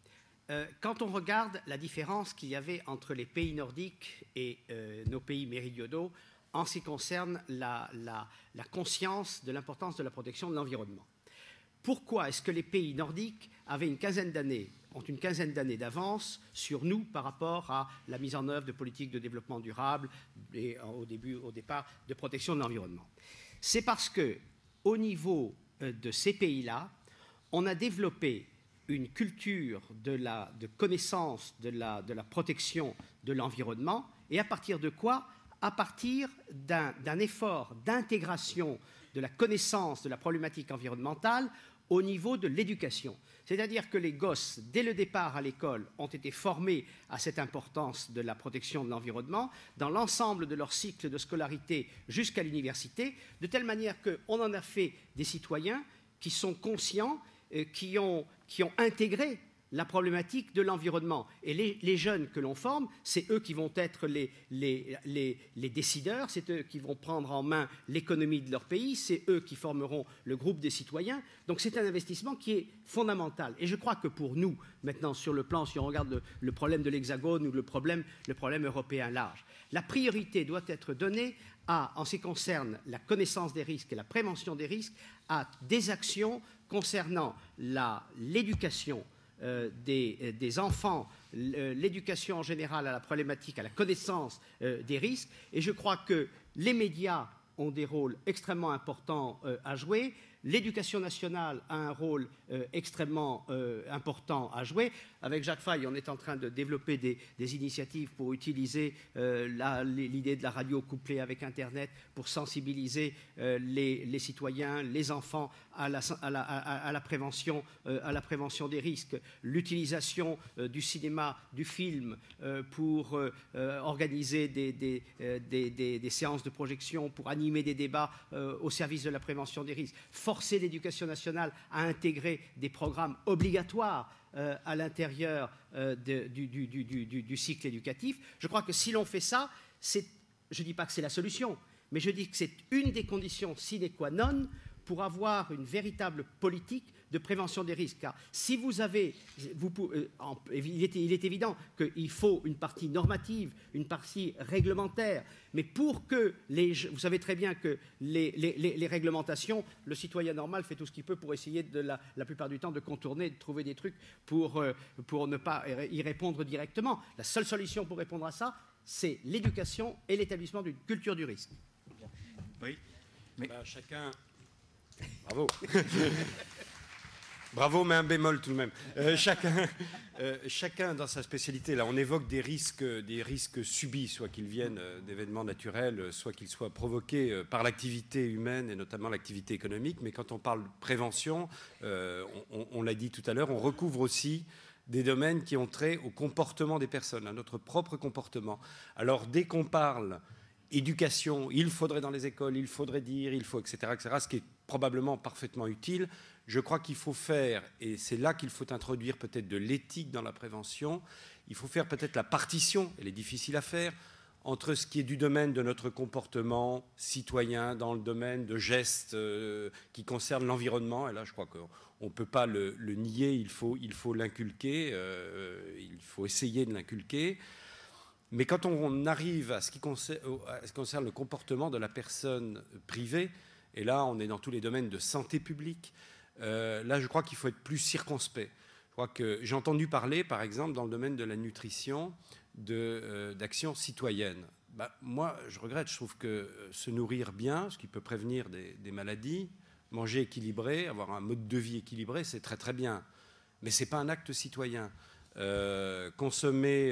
Quand on regarde la différence qu'il y avait entre les pays nordiques et nos pays méridionaux en ce qui concerne la conscience de l'importance de la protection de l'environnement. pourquoi est-ce que les pays nordiques ont une quinzaine d'années d'avance sur nous par rapport à la mise en œuvre de politiques de développement durable et au départ de protection de l'environnement? C'est parce que, au niveau de ces pays-là, on a développé une culture de connaissance de la protection de l'environnement, et à partir de quoi? À partir d'un effort d'intégration de la connaissance de la problématique environnementale au niveau de l'éducation. C'est-à-dire que les gosses, dès le départ à l'école, ont été formés à cette importance de la protection de l'environnement dans l'ensemble de leur cycle de scolarité jusqu'à l'université, de telle manière qu'on en a fait des citoyens qui sont conscients, qui ont intégré la problématique de l'environnement. Et les jeunes que l'on forme, c'est eux qui vont être les décideurs, c'est eux qui vont prendre en main l'économie de leur pays, c'est eux qui formeront le groupe des citoyens. Donc c'est un investissement qui est fondamental. Et je crois que pour nous, maintenant, sur le plan, si on regarde le problème de l'Hexagone ou le problème européen large, la priorité doit être donnée en ce qui concerne la connaissance des risques et la prévention des risques, à des actions concernant l'éducation des enfants, l'éducation en général à la problématique, à la connaissance des risques. Et je crois que les médias ont des rôles extrêmement importants à jouer. L'éducation nationale a un rôle extrêmement important à jouer. Avec Jacques Faye, on est en train de développer des initiatives pour utiliser l'idée de la radio couplée avec Internet pour sensibiliser les citoyens, les enfants à la prévention des risques. L'utilisation du cinéma, du film pour organiser des séances de projection, pour animer des débats au service de la prévention des risques. Forcer l'éducation nationale à intégrer des programmes obligatoires à l'intérieur du cycle éducatif. Je crois que si l'on fait ça, je ne dis pas que c'est la solution, mais je dis que c'est une des conditions sine qua non pour avoir une véritable politique de prévention des risques. Car si il est évident qu'il faut une partie normative, une partie réglementaire, mais pour que vous savez très bien que les réglementations, le citoyen normal fait tout ce qu'il peut pour essayer la plupart du temps de contourner, de trouver des trucs pour ne pas y répondre directement. La seule solution pour répondre à ça, c'est l'éducation et l'établissement d'une culture du risque. Oui, mais chacun... Bravo. Bravo, mais un bémol tout de même. Chacun dans sa spécialité. Là, on évoque des risques subis, soit qu'ils viennent d'événements naturels, soit qu'ils soient provoqués par l'activité humaine et notamment l'activité économique. Mais quand on parle de prévention, on l'a dit tout à l'heure, on recouvre aussi des domaines qui ont trait au comportement des personnes, à notre propre comportement. Alors, dès qu'on parle éducation, il faudrait dans les écoles, il faudrait dire, il faut, etc., ce qui est probablement parfaitement utile. Je crois qu'il faut faire, et c'est là qu'il faut introduire peut-être de l'éthique dans la prévention, il faut faire peut-être la partition, elle est difficile à faire, entre ce qui est du domaine de notre comportement citoyen, dans le domaine de gestes qui concernent l'environnement, et là je crois qu'on ne peut pas le nier, il faut l'inculquer, il faut essayer de l'inculquer. Mais quand on arrive à ce qui concerne le comportement de la personne privée, et là on est dans tous les domaines de santé publique, là je crois qu'il faut être plus circonspect. Je crois que j'ai entendu parler, par exemple, dans le domaine de la nutrition, d'actions citoyennes. Moi, je regrette, je trouve que se nourrir bien, ce qui peut prévenir des maladies, manger équilibré, avoir un mode de vie équilibré, c'est très très bien. Mais ce n'est pas un acte citoyen. Consommer,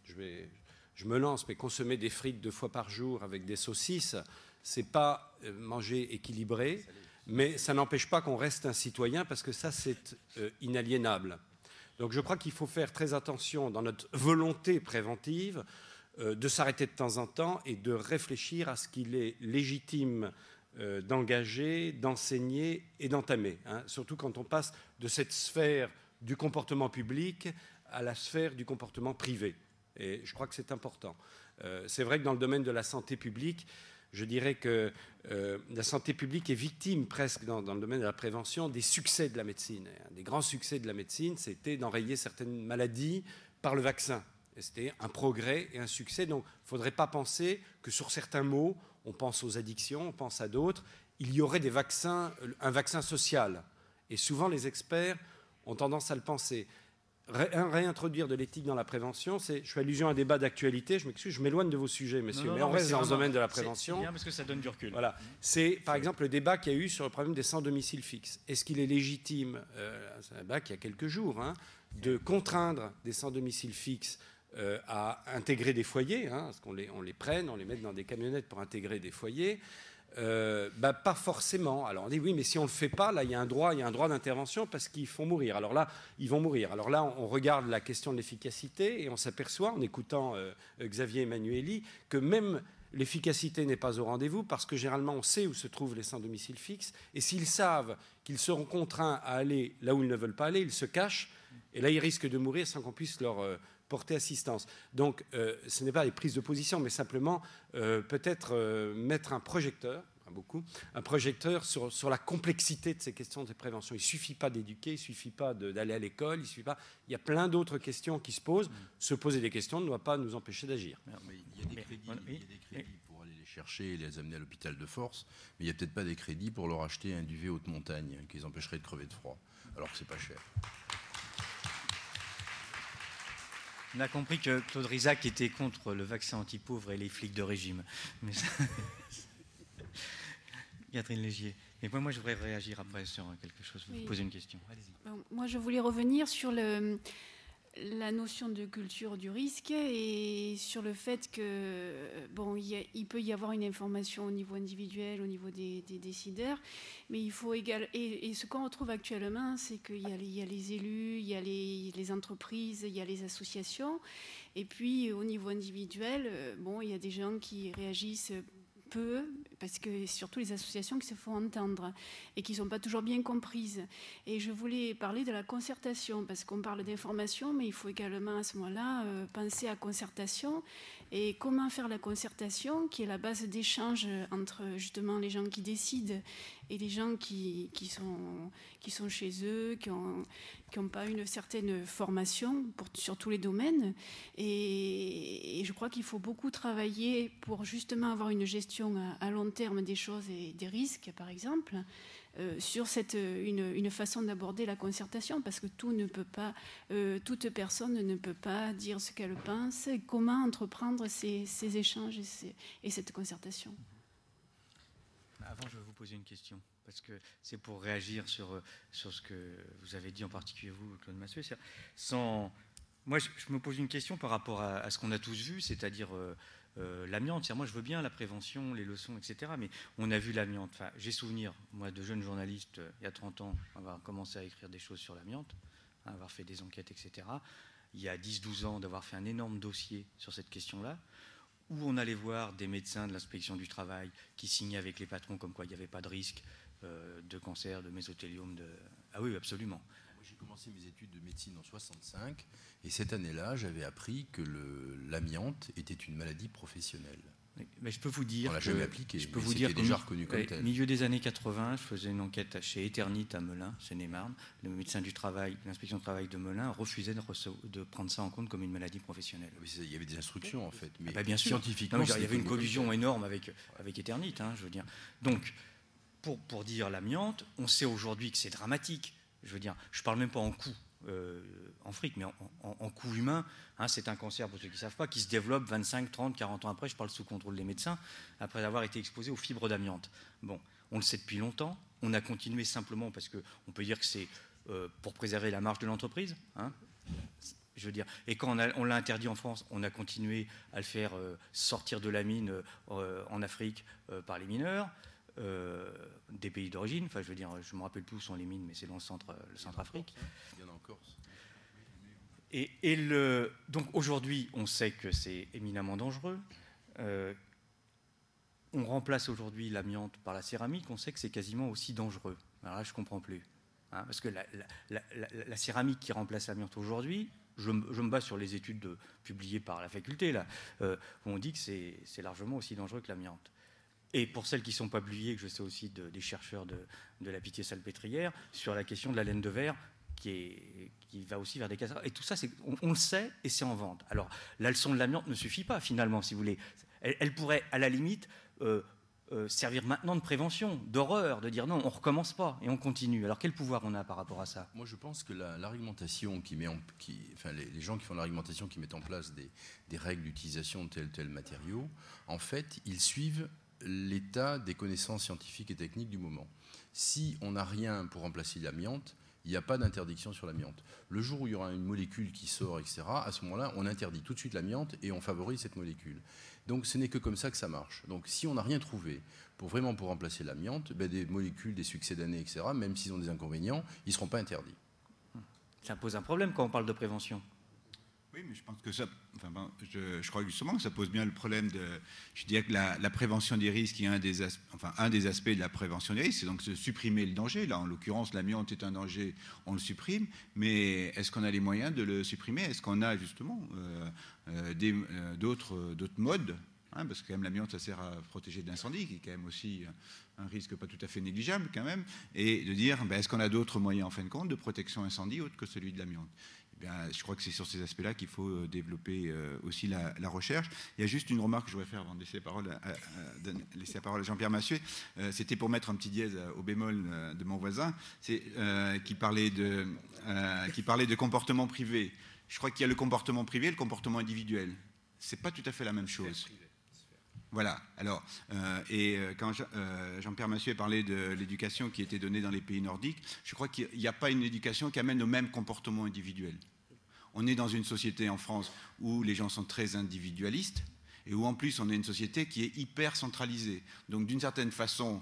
je me lance, mais consommer des frites 2 fois par jour avec des saucisses, c'est pas manger équilibré, mais ça n'empêche pas qu'on reste un citoyen parce que ça, c'est inaliénable. Donc je crois qu'il faut faire très attention dans notre volonté préventive de s'arrêter de temps en temps et de réfléchir à ce qu'il est légitime d'engager, d'enseigner et d'entamer. Surtout quand on passe de cette sphère du comportement public à la sphère du comportement privé. Et je crois que c'est important. C'est vrai que dans le domaine de la santé publique, je dirais que la santé publique est victime presque dans le domaine de la prévention des succès de la médecine. Un des grands succès de la médecine, c'était d'enrayer certaines maladies par le vaccin. Et c'était un progrès et un succès. Donc il ne faudrait pas penser que sur certains maux, on pense aux addictions, on pense à d'autres, il y aurait un vaccin social. Et souvent, les experts ont tendance à le penser. Réintroduire de l'éthique dans la prévention, je fais allusion à un débat d'actualité, je m'excuse, je m'éloigne de vos sujets, messieurs, mais on reste dans le domaine de la prévention. C'est bien parce que ça donne du recul. Voilà. C'est, par exemple, le débat qu'il y a eu sur le problème des sans domicile fixe. Est-ce qu'il est légitime, c'est un débat qu'il y a quelques jours, de contraindre des sans domicile fixe à intégrer des foyers, parce qu'on les prenne, on les mette dans des camionnettes pour intégrer des foyers? Pas forcément. Alors on dit oui, mais si on ne le fait pas, là il y a un droit d'intervention parce qu'ils font mourir. Alors là, ils vont mourir. Alors là, on regarde la question de l'efficacité et on s'aperçoit, en écoutant Xavier Emmanuelli, que même l'efficacité n'est pas au rendez-vous parce que généralement on sait où se trouvent les sans domicile fixe et s'ils savent qu'ils seront contraints à aller là où ils ne veulent pas aller, ils se cachent et là ils risquent de mourir sans qu'on puisse leur porter assistance. Donc, ce n'est pas les prises de position, mais simplement peut-être mettre un projecteur, un projecteur sur la complexité de ces questions de prévention. Il ne suffit pas d'éduquer, il ne suffit pas d'aller à l'école, il y a plein d'autres questions qui se posent. Se poser des questions ne doit pas nous empêcher d'agir. Il y a des crédits pour aller les chercher et les amener à l'hôpital de force, mais il n'y a peut-être pas des crédits pour leur acheter un duvet haute montagne qui les empêcherait de crever de froid, alors que c'est pas cher. On a compris que Claude Rizac était contre le vaccin anti-pauvres et les flics de régime. Mais ça... Catherine Légier. Et moi, je voudrais réagir après sur quelque chose, vous poser une question. Allez-y. Moi, je voulais revenir sur la notion de culture du risque et sur le fait que il peut y avoir une information au niveau individuel, au niveau des décideurs, mais il faut également et ce qu'on retrouve actuellement, c'est qu'il y a les élus, il y a les entreprises, il y a les associations, et puis au niveau individuel, il y a des gens qui réagissent peu, parce que surtout les associations qui se font entendre et qui ne sont pas toujours bien comprises. Et je voulais parler de la concertation, parce qu'on parle d'information, mais il faut également à ce moment-là penser à concertation. Et comment faire la concertation, qui est la base d'échange entre justement les gens qui décident et les gens qui sont chez eux, qui n'ont pas une certaine formation sur tous les domaines. Et je crois qu'il faut beaucoup travailler pour justement avoir une gestion à long terme des choses et des risques, par exemple, sur une façon d'aborder la concertation, parce que toute personne ne peut pas dire ce qu'elle pense. Et comment entreprendre ces échanges et cette concertation? Avant, je vais vous poser une question, parce que c'est pour réagir sur ce que vous avez dit, en particulier vous, Claude Massuet. Moi, je me pose une question par rapport à ce qu'on a tous vu, c'est-à-dire l'amiante. Moi, je veux bien la prévention, les leçons, etc. Mais on a vu l'amiante. Enfin, j'ai souvenir, moi, de jeunes journalistes, il y a 30 ans, avoir commencé à écrire des choses sur l'amiante, avoir fait des enquêtes, etc. Il y a 10-12 ans, d'avoir fait un énorme dossier sur cette question-là, où on allait voir des médecins de l'inspection du travail qui signaient avec les patrons comme quoi il n'y avait pas de risque de cancer, de mésothéliome. Ah oui, absolument. J'ai commencé mes études de médecine en 65 et cette année-là, j'avais appris que l'amiante était une maladie professionnelle. Mais je peux vous dire, on l'a jamais appliqué. Je peux vous dire déjà reconnu comme tel. Au milieu des années 80, je faisais une enquête chez Eternit à Melun, Seine-et-Marne. Le médecin du travail, l'inspection du travail de Melun refusait de prendre ça en compte comme une maladie professionnelle. Il y avait des instructions en fait, mais bien sûr. Scientifiquement, il y avait une collusion énorme avec Eternit, je veux dire. Donc, pour dire l'amiante, on sait aujourd'hui que c'est dramatique. Je veux dire, je ne parle même pas en coût. En fric, mais en coût humain, c'est un cancer, pour ceux qui ne savent pas, qui se développe 25, 30, 40 ans après, je parle sous contrôle des médecins, après avoir été exposé aux fibres d'amiante. Bon, on le sait depuis longtemps, on a continué simplement parce qu'on peut dire que c'est pour préserver la marge de l'entreprise, je veux dire. Et quand on l'a interdit en France, on a continué à le faire sortir de la mine en Afrique par les mineurs, des pays d'origine, enfin je veux dire, je ne me rappelle plus où sont les mines, mais c'est dans le centre-Afrique. Il y en a en Corse. Donc aujourd'hui, on sait que c'est éminemment dangereux. On remplace aujourd'hui l'amiante par la céramique, on sait que c'est quasiment aussi dangereux. Alors là, je ne comprends plus. Parce que la céramique qui remplace l'amiante aujourd'hui, je me base sur les études publiées par la faculté, là, où on dit que c'est largement aussi dangereux que l'amiante. Et pour celles qui ne sont pas publiées, que je sais aussi des chercheurs de la Pitié-Salpêtrière, sur la question de la laine de verre, qui va aussi vers des cancers. Et tout ça, on le sait et c'est en vente. Alors, la leçon de l'amiante ne suffit pas, finalement, si vous voulez. Elle pourrait, à la limite, servir maintenant de prévention, d'horreur, de dire non, on ne recommence pas et on continue. Alors quel pouvoir on a par rapport à ça? Moi, je pense que la réglementation les gens qui font la réglementation, qui mettent en place des règles d'utilisation de tel ou tel matériau, en fait, ils suivent l'état des connaissances scientifiques et techniques du moment. Si on n'a rien pour remplacer l'amiante, il n'y a pas d'interdiction sur l'amiante. Le jour où il y aura une molécule qui sort, etc., à ce moment-là, on interdit tout de suite l'amiante et on favorise cette molécule. Donc ce n'est que comme ça que ça marche. Donc si on n'a rien trouvé pour remplacer l'amiante, des molécules, des succédanés, etc., même s'ils ont des inconvénients, ils ne seront pas interdits. Ça pose un problème quand on parle de prévention. Oui, mais je pense que ça, je crois justement que ça pose bien le problème de, je dirais que la prévention des risques, il y a un des aspects de la prévention des risques, c'est donc de supprimer le danger. Là, en l'occurrence, l'amiante est un danger, on le supprime, mais est-ce qu'on a les moyens de le supprimer? Est-ce qu'on a justement d'autres modes, parce que quand même l'amiante, ça sert à protéger de l'incendie, qui est quand même aussi un risque pas tout à fait négligeable quand même, et de dire, est-ce qu'on a d'autres moyens en fin de compte de protection incendie autre que celui de l'amiante? Je crois que c'est sur ces aspects-là qu'il faut développer aussi la recherche. Il y a juste une remarque que je voudrais faire avant de laisser la parole à Jean-Pierre Massuet. C'était pour mettre un petit dièse au bémol de mon voisin, qui parlait de comportement privé. Je crois qu'il y a le comportement privé et le comportement individuel. C'est pas tout à fait la même chose. Voilà. Alors, quand Jean-Pierre Massuet parlait de l'éducation qui était donnée dans les pays nordiques, je crois qu'il n'y a pas une éducation qui amène au même comportement individuel. On est dans une société en France où les gens sont très individualistes et où en plus on est une société qui est hyper centralisée. Donc d'une certaine façon,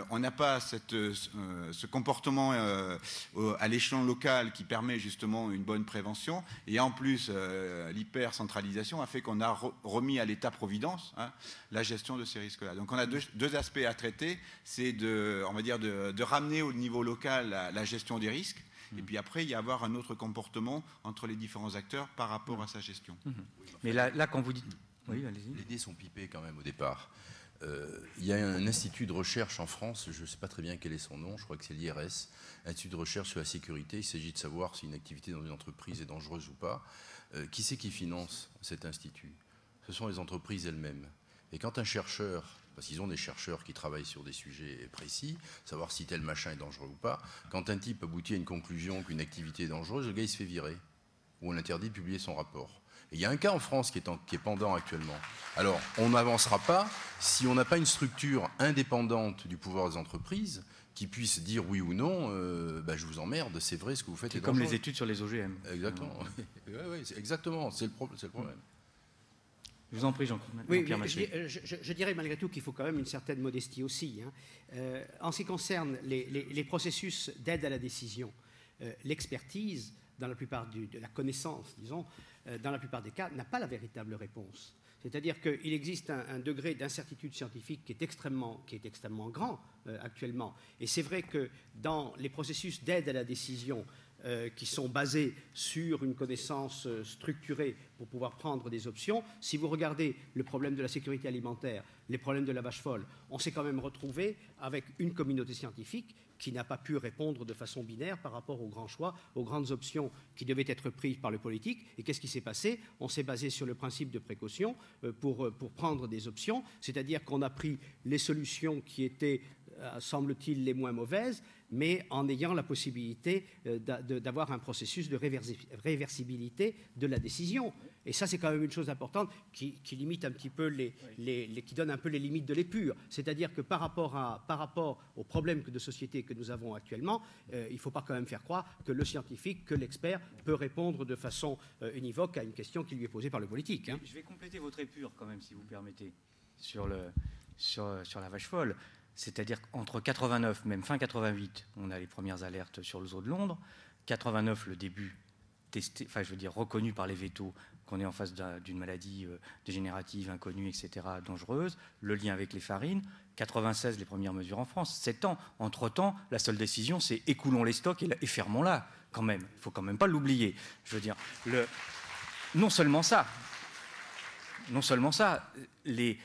on n'a pas ce comportement à l'échelon local qui permet justement une bonne prévention. Et en plus, l'hyper-centralisation a fait qu'on a remis à l'État-providence la gestion de ces risques-là. Donc on a deux aspects à traiter. C'est de ramener au niveau local la gestion des risques. Et puis après, il y a avoir un autre comportement entre les différents acteurs par rapport à sa gestion. Mais là quand vous dites... Oui, allez-y. Les dés sont pipés quand même au départ. Il y a un institut de recherche en France, je ne sais pas très bien quel est son nom, je crois que c'est l'IRS, Institut de recherche sur la sécurité. Il s'agit de savoir si une activité dans une entreprise est dangereuse ou pas. Qui c'est qui finance cet institut? Ce sont les entreprises elles-mêmes. Et quand un chercheur, parce qu'ils ont des chercheurs qui travaillent sur des sujets précis, savoir si tel machin est dangereux ou pas, quand un type aboutit à une conclusion qu'une activité est dangereuse, le gars il se fait virer, ou on interdit de publier son rapport. Et il y a un cas en France qui est pendant actuellement. Alors, on n'avancera pas si on n'a pas une structure indépendante du pouvoir des entreprises qui puisse dire oui ou non, je vous emmerde, c'est vrai, ce que vous faites est dangereux. Comme les études sur les OGM. Exactement. Ouais, exactement, c'est le problème. Je vous en prie, Jean-Pierre Massuet. Je dirais malgré tout qu'il faut quand même une certaine modestie aussi. En ce qui concerne les processus d'aide à la décision, l'expertise, dans la plupart de la connaissance, disons, dans la plupart des cas, n'a pas la véritable réponse. C'est-à-dire qu'il existe un degré d'incertitude scientifique qui est extrêmement grand actuellement. Et c'est vrai que dans les processus d'aide à la décision qui sont basés sur une connaissance structurée pour pouvoir prendre des options, si vous regardez le problème de la sécurité alimentaire, les problèmes de la vache folle, on s'est quand même retrouvé avec une communauté scientifique qui n'a pas pu répondre de façon binaire par rapport aux grands choix, aux grandes options qui devaient être prises par le politique. Et qu'est-ce qui s'est passé? On s'est basé sur le principe de précaution pour prendre des options, c'est-à-dire qu'on a pris les solutions qui étaient, semble-t-il, les moins mauvaises, mais en ayant la possibilité d'avoir un processus de réversibilité de la décision. Et ça, c'est quand même une chose importante qui limite un petit peu qui donne un peu les limites de l'épure. C'est-à-dire que par rapport aux problèmes de société que nous avons actuellement, il ne faut pas quand même faire croire que le scientifique, que l'expert peut répondre de façon univoque à une question qui lui est posée par le politique. Je vais compléter votre épure quand même, si vous permettez, sur la vache folle. C'est-à-dire qu'entre 89, même fin 88, on a les premières alertes sur le zoo de Londres. 89, le début, reconnu par les vétos qu'on est en face d'une maladie dégénérative, inconnue, etc., dangereuse. Le lien avec les farines. 96, les premières mesures en France. 7 ans. Entre-temps, la seule décision, c'est écoulons les stocks et fermons-la, quand même. Il ne faut quand même pas l'oublier. Je veux dire, non seulement ça, les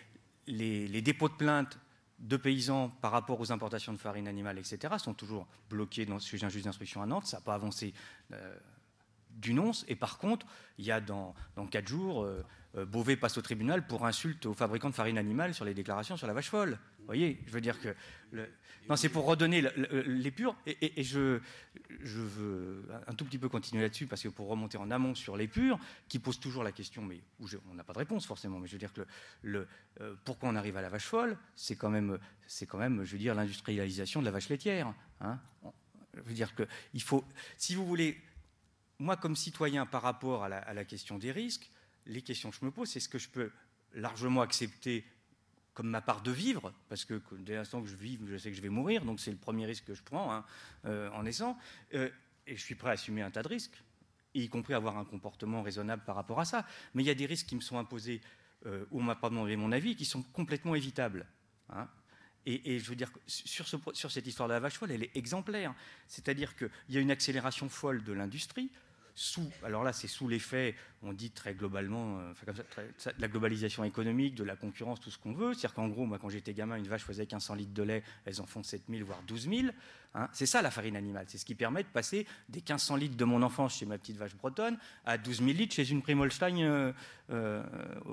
dépôts de plainte de paysans par rapport aux importations de farine animale, etc., sont toujours bloqués chez un juge d'instruction à Nantes. Ça n'a pas avancé du nonce. Et par contre, il y a dans 4 jours, Beauvais passe au tribunal pour insulte aux fabricants de farine animale sur les déclarations sur la vache folle. Vous voyez, je veux dire que... Non, c'est pour redonner l'épure. Et je veux un tout petit peu continuer là-dessus, parce que pour remonter en amont sur l'épure, qui pose toujours la question, mais où on n'a pas de réponse forcément, mais je veux dire que pourquoi on arrive à la vache folle, c'est quand même, je veux dire, l'industrialisation de la vache laitière. Hein. Je veux dire qu'il faut, si vous voulez, moi comme citoyen par rapport à la question des risques, les questions que je me pose, c'est ce que je peux largement accepter comme ma part de vivre, parce que dès l'instant que je vis, je sais que je vais mourir, donc c'est le premier risque que je prends en naissant, et je suis prêt à assumer un tas de risques, y compris avoir un comportement raisonnable par rapport à ça. Mais il y a des risques qui me sont imposés, où on ne m'a pas demandé mon avis, qui sont complètement évitables. Hein. Et je veux dire, sur cette histoire de la vache folle, elle est exemplaire. C'est-à-dire qu'il y a une accélération folle de l'industrie, alors là, c'est sous l'effet, on dit très globalement, comme ça, de la globalisation économique, de la concurrence, tout ce qu'on veut. C'est-à-dire qu'en gros, moi, quand j'étais gamin, une vache faisait 1500 litres de lait, elles en font 7000, voire 12000. Hein. C'est ça, la farine animale. C'est ce qui permet de passer des 1500 litres de mon enfance chez ma petite vache bretonne à 12 000 litres chez une prime Holstein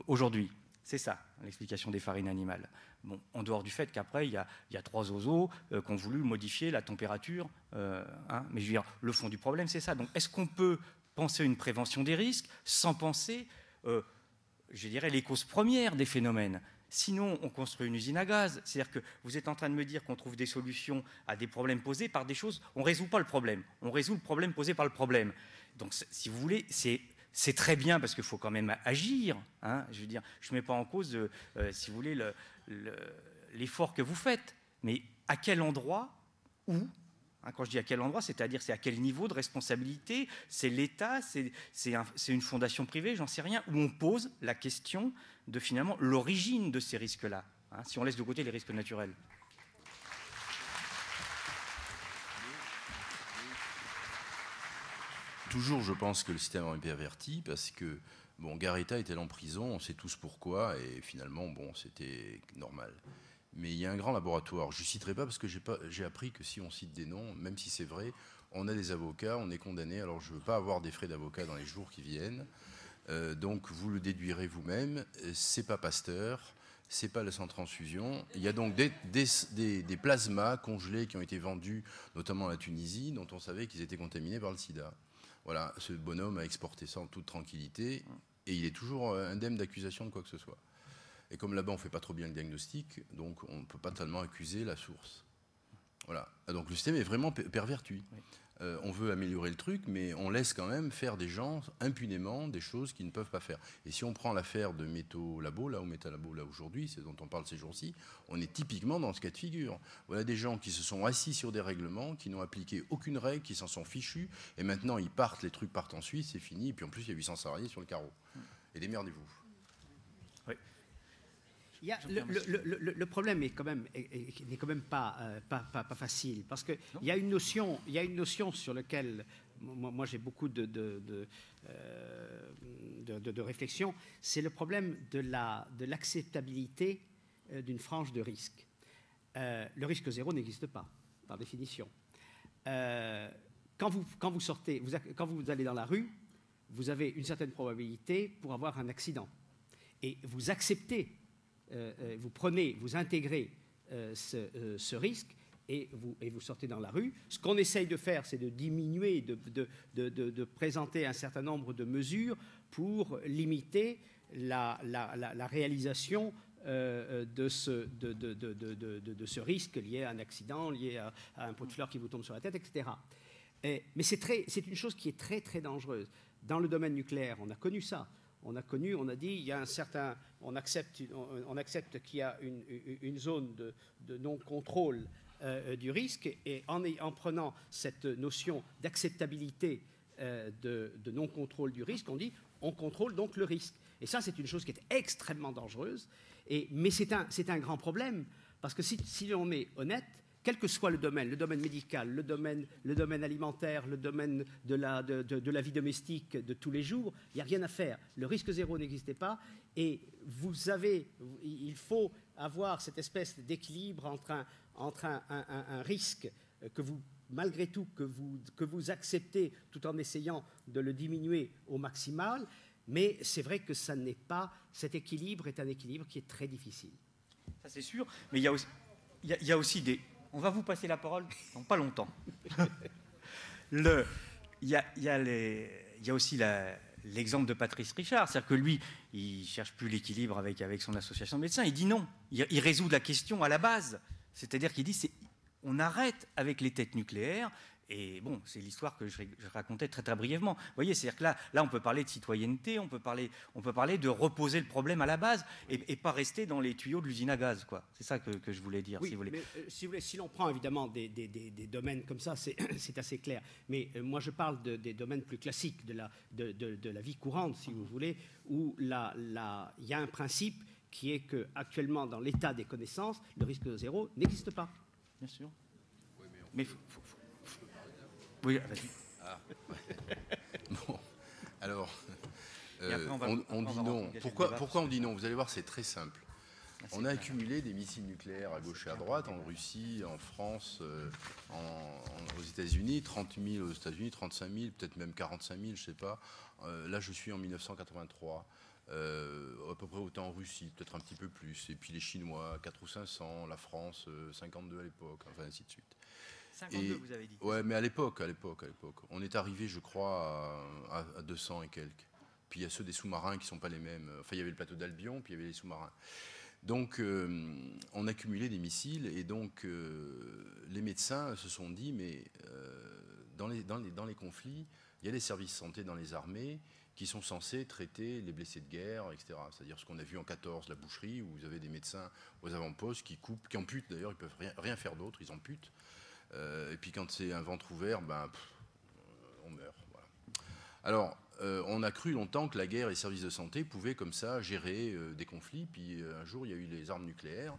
aujourd'hui. C'est ça, l'explication des farines animales. Bon, en dehors du fait qu'après, il y a 3 oiseaux qui ont voulu modifier la température. Hein. Mais je veux dire, le fond du problème, c'est ça. Donc, est-ce qu'on peut penser à une prévention des risques sans penser, je dirais, les causes premières des phénomènes? Sinon, on construit une usine à gaz. C'est-à-dire que vous êtes en train de me dire qu'on trouve des solutions à des problèmes posés par des choses... On ne résout pas le problème. On résout le problème posé par le problème. Donc, si vous voulez, c'est très bien parce qu'il faut quand même agir. Hein. Je veux dire, je ne mets pas en cause, si vous voulez, l'effort que vous faites. Mais à quel endroit, où, hein, quand je dis à quel endroit, c'est-à-dire c'est à quel niveau de responsabilité, c'est l'État, c'est une fondation privée, j'en sais rien, où on pose la question de finalement l'origine de ces risques-là, hein, si on laisse de côté les risques naturels. Toujours, je pense que le système est perverti parce que, bon, Garetta était en prison, on sait tous pourquoi, et finalement, bon, c'était normal. Mais il y a un grand laboratoire, je ne citerai pas parce que j'ai appris que si on cite des noms, même si c'est vrai, on a des avocats, on est condamné, alors je ne veux pas avoir des frais d'avocat dans les jours qui viennent, donc vous le déduirez vous-même, c'est pas Pasteur, c'est pas le sang transfusion. Il y a donc des plasmas congelés qui ont été vendus, notamment à la Tunisie, dont on savait qu'ils étaient contaminés par le sida. Voilà, ce bonhomme a exporté ça en toute tranquillité et il est toujours indemne d'accusation de quoi que ce soit. Et comme là-bas on ne fait pas trop bien le diagnostic, donc on ne peut pas tellement accuser la source. Voilà. Donc le système est vraiment perverti. Oui. On veut améliorer le truc, mais on laisse quand même faire des gens impunément des choses qu'ils ne peuvent pas faire. Et si on prend l'affaire de Métaux Labo, là, au Métalabo, là aujourd'hui, c'est dont on parle ces jours-ci, on est typiquement dans ce cas de figure. Voilà des gens qui se sont assis sur des règlements, qui n'ont appliqué aucune règle, qui s'en sont fichus, et maintenant ils partent, les trucs partent en Suisse, c'est fini, et puis en plus il y a 800 salariés sur le carreau. Et démerdez-vous. Oui. Il y a le problème n'est quand même pas facile, parce qu'il y a une notion sur laquelle moi j'ai beaucoup de réflexion, c'est le problème de l'acceptabilité d'une frange de risque. Le risque zéro n'existe pas, par définition. Quand vous allez dans la rue, vous avez une certaine probabilité pour avoir un accident. Et vous acceptez, vous intégrez ce risque et vous sortez dans la rue. Ce qu'on essaye de faire, c'est de diminuer, de présenter un certain nombre de mesures pour limiter la réalisation de ce risque lié à un accident, lié à un pot de fleurs qui vous tombe sur la tête, etc. Mais c'est une chose qui est très, très dangereuse. Dans le domaine nucléaire, on a connu ça. On a dit, il y a on accepte qu'il y a une zone de non-contrôle du risque, et en prenant cette notion d'acceptabilité de non-contrôle du risque, on dit, on contrôle donc le risque. Et ça, c'est une chose qui est extrêmement dangereuse, mais c'est un grand problème, parce que si on est honnête, quel que soit le domaine médical, le domaine alimentaire, le domaine de la vie domestique de tous les jours, il n'y a rien à faire. Le risque zéro n'existait pas, et il faut avoir cette espèce d'équilibre entre un risque que vous malgré tout que vous acceptez tout en essayant de le diminuer au maximal. Mais c'est vrai que ça n'est pas, cet équilibre est un équilibre qui est très difficile. Ça c'est sûr, mais il y a aussi des... On va vous passer la parole dans pas longtemps. Il y a aussi l'exemple de Patrice Richard, c'est-à-dire que lui, il ne cherche plus l'équilibre avec son association de médecins, il dit non, il résout la question à la base, c'est-à-dire qu'il dit on arrête avec les têtes nucléaires, et bon, c'est l'histoire que je racontais très très brièvement. Vous voyez, c'est-à-dire que là on peut parler de citoyenneté, on peut parler de reposer le problème à la base, et pas rester dans les tuyaux de l'usine à gaz, quoi. C'est ça que je voulais dire, oui, si vous voulez. Mais, si l'on prend évidemment des domaines comme ça, c'est assez clair. Mais moi je parle des domaines plus classiques de la vie courante, si vous voulez, où il y a un principe qui est qu'actuellement, dans l'état des connaissances, le risque zéro n'existe pas. Bien sûr. Oui, mais oui, vas-y. Ah. Bon, alors, on dit non. Pourquoi on dit non? Vous allez voir, c'est très simple. On a accumulé des missiles nucléaires à gauche et à droite, en Russie, en France, aux États-Unis, 30 000 aux États-Unis, 35 000, peut-être même 45 000, je ne sais pas. Là, je suis en 1983. À peu près autant en Russie, peut-être un petit peu plus. Et puis les Chinois, 400 ou 500, la France, 52 à l'époque, enfin ainsi de suite. 52, vous avez dit. Ouais, mais à l'époque. On est arrivé, je crois, à 200 et quelques. Puis il y a ceux des sous-marins qui ne sont pas les mêmes. Enfin, il y avait le plateau d'Albion, puis il y avait les sous-marins. Donc, on accumulait des missiles, et donc les médecins se sont dit, mais dans les conflits, il y a des services santé dans les armées qui sont censés traiter les blessés de guerre, etc. C'est-à-dire ce qu'on a vu en 14, la boucherie, où vous avez des médecins aux avant-postes qui coupent, qui amputent d'ailleurs, ils ne peuvent rien faire d'autre, ils amputent. Et puis quand c'est un ventre ouvert, on meurt. Voilà. Alors, on a cru longtemps que la guerre et les services de santé pouvaient comme ça gérer des conflits. Puis un jour, il y a eu les armes nucléaires.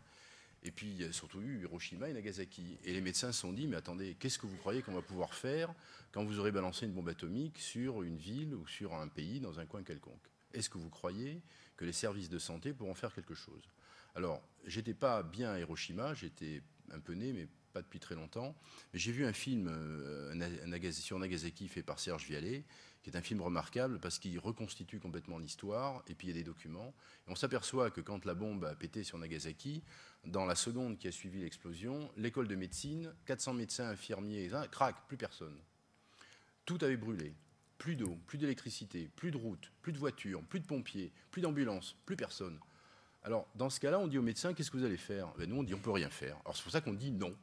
Et puis il y a surtout eu Hiroshima et Nagasaki. Et les médecins se sont dit, mais attendez, qu'est-ce que vous croyez qu'on va pouvoir faire quand vous aurez balancé une bombe atomique sur une ville ou sur un pays dans un coin quelconque? Est-ce que vous croyez que les services de santé pourront faire quelque chose? Alors, j'étais pas bien à Hiroshima, j'étais un peu né, mais pas depuis très longtemps. Mais j'ai vu un film sur Nagasaki fait par Serge Viallet, qui est un film remarquable parce qu'il reconstitue complètement l'histoire, et puis il y a des documents. Et on s'aperçoit que quand la bombe a pété sur Nagasaki, dans la seconde qui a suivi l'explosion, l'école de médecine, 400 médecins, infirmiers, crac, plus personne. Tout avait brûlé. Plus d'eau, plus d'électricité, plus de routes, plus de voitures, plus de pompiers, plus d'ambulances, plus personne. Alors, dans ce cas-là, on dit aux médecins, qu'est-ce que vous allez faire? Nous, on dit, on ne peut rien faire. Alors, c'est pour ça qu'on dit non.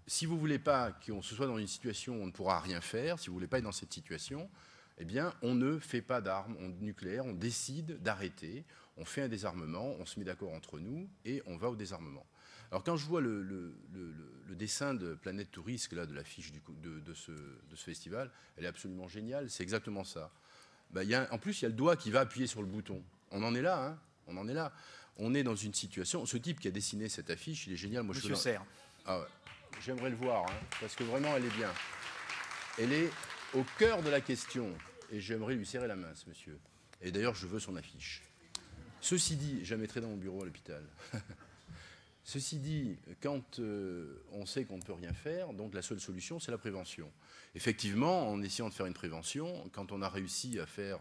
Si vous ne voulez pas qu'on se soit dans une situation où on ne pourra rien faire, si vous ne voulez pas être dans cette situation, eh bien, on ne fait pas d'armes nucléaires, on décide d'arrêter, on fait un désarmement, on se met d'accord entre nous et on va au désarmement. Alors, quand je vois le dessin de Planète Touriste, là, de l'affiche de ce festival, elle est absolument géniale, c'est exactement ça. En plus, il y a le doigt qui va appuyer sur le bouton. On en est là, hein, on en est là. On est dans une situation... Ce type qui a dessiné cette affiche, il est génial. Moi, Monsieur Serre. Ah ouais. J'aimerais le voir, hein, parce que vraiment, elle est bien. Elle est au cœur de la question. Et j'aimerais lui serrer la main, ce monsieur. Et d'ailleurs, je veux son affiche. Ceci dit, je la mettrai dans mon bureau à l'hôpital. Ceci dit, quand on sait qu'on ne peut rien faire, donc la seule solution, c'est la prévention. Effectivement, en essayant de faire une prévention, quand on a réussi à faire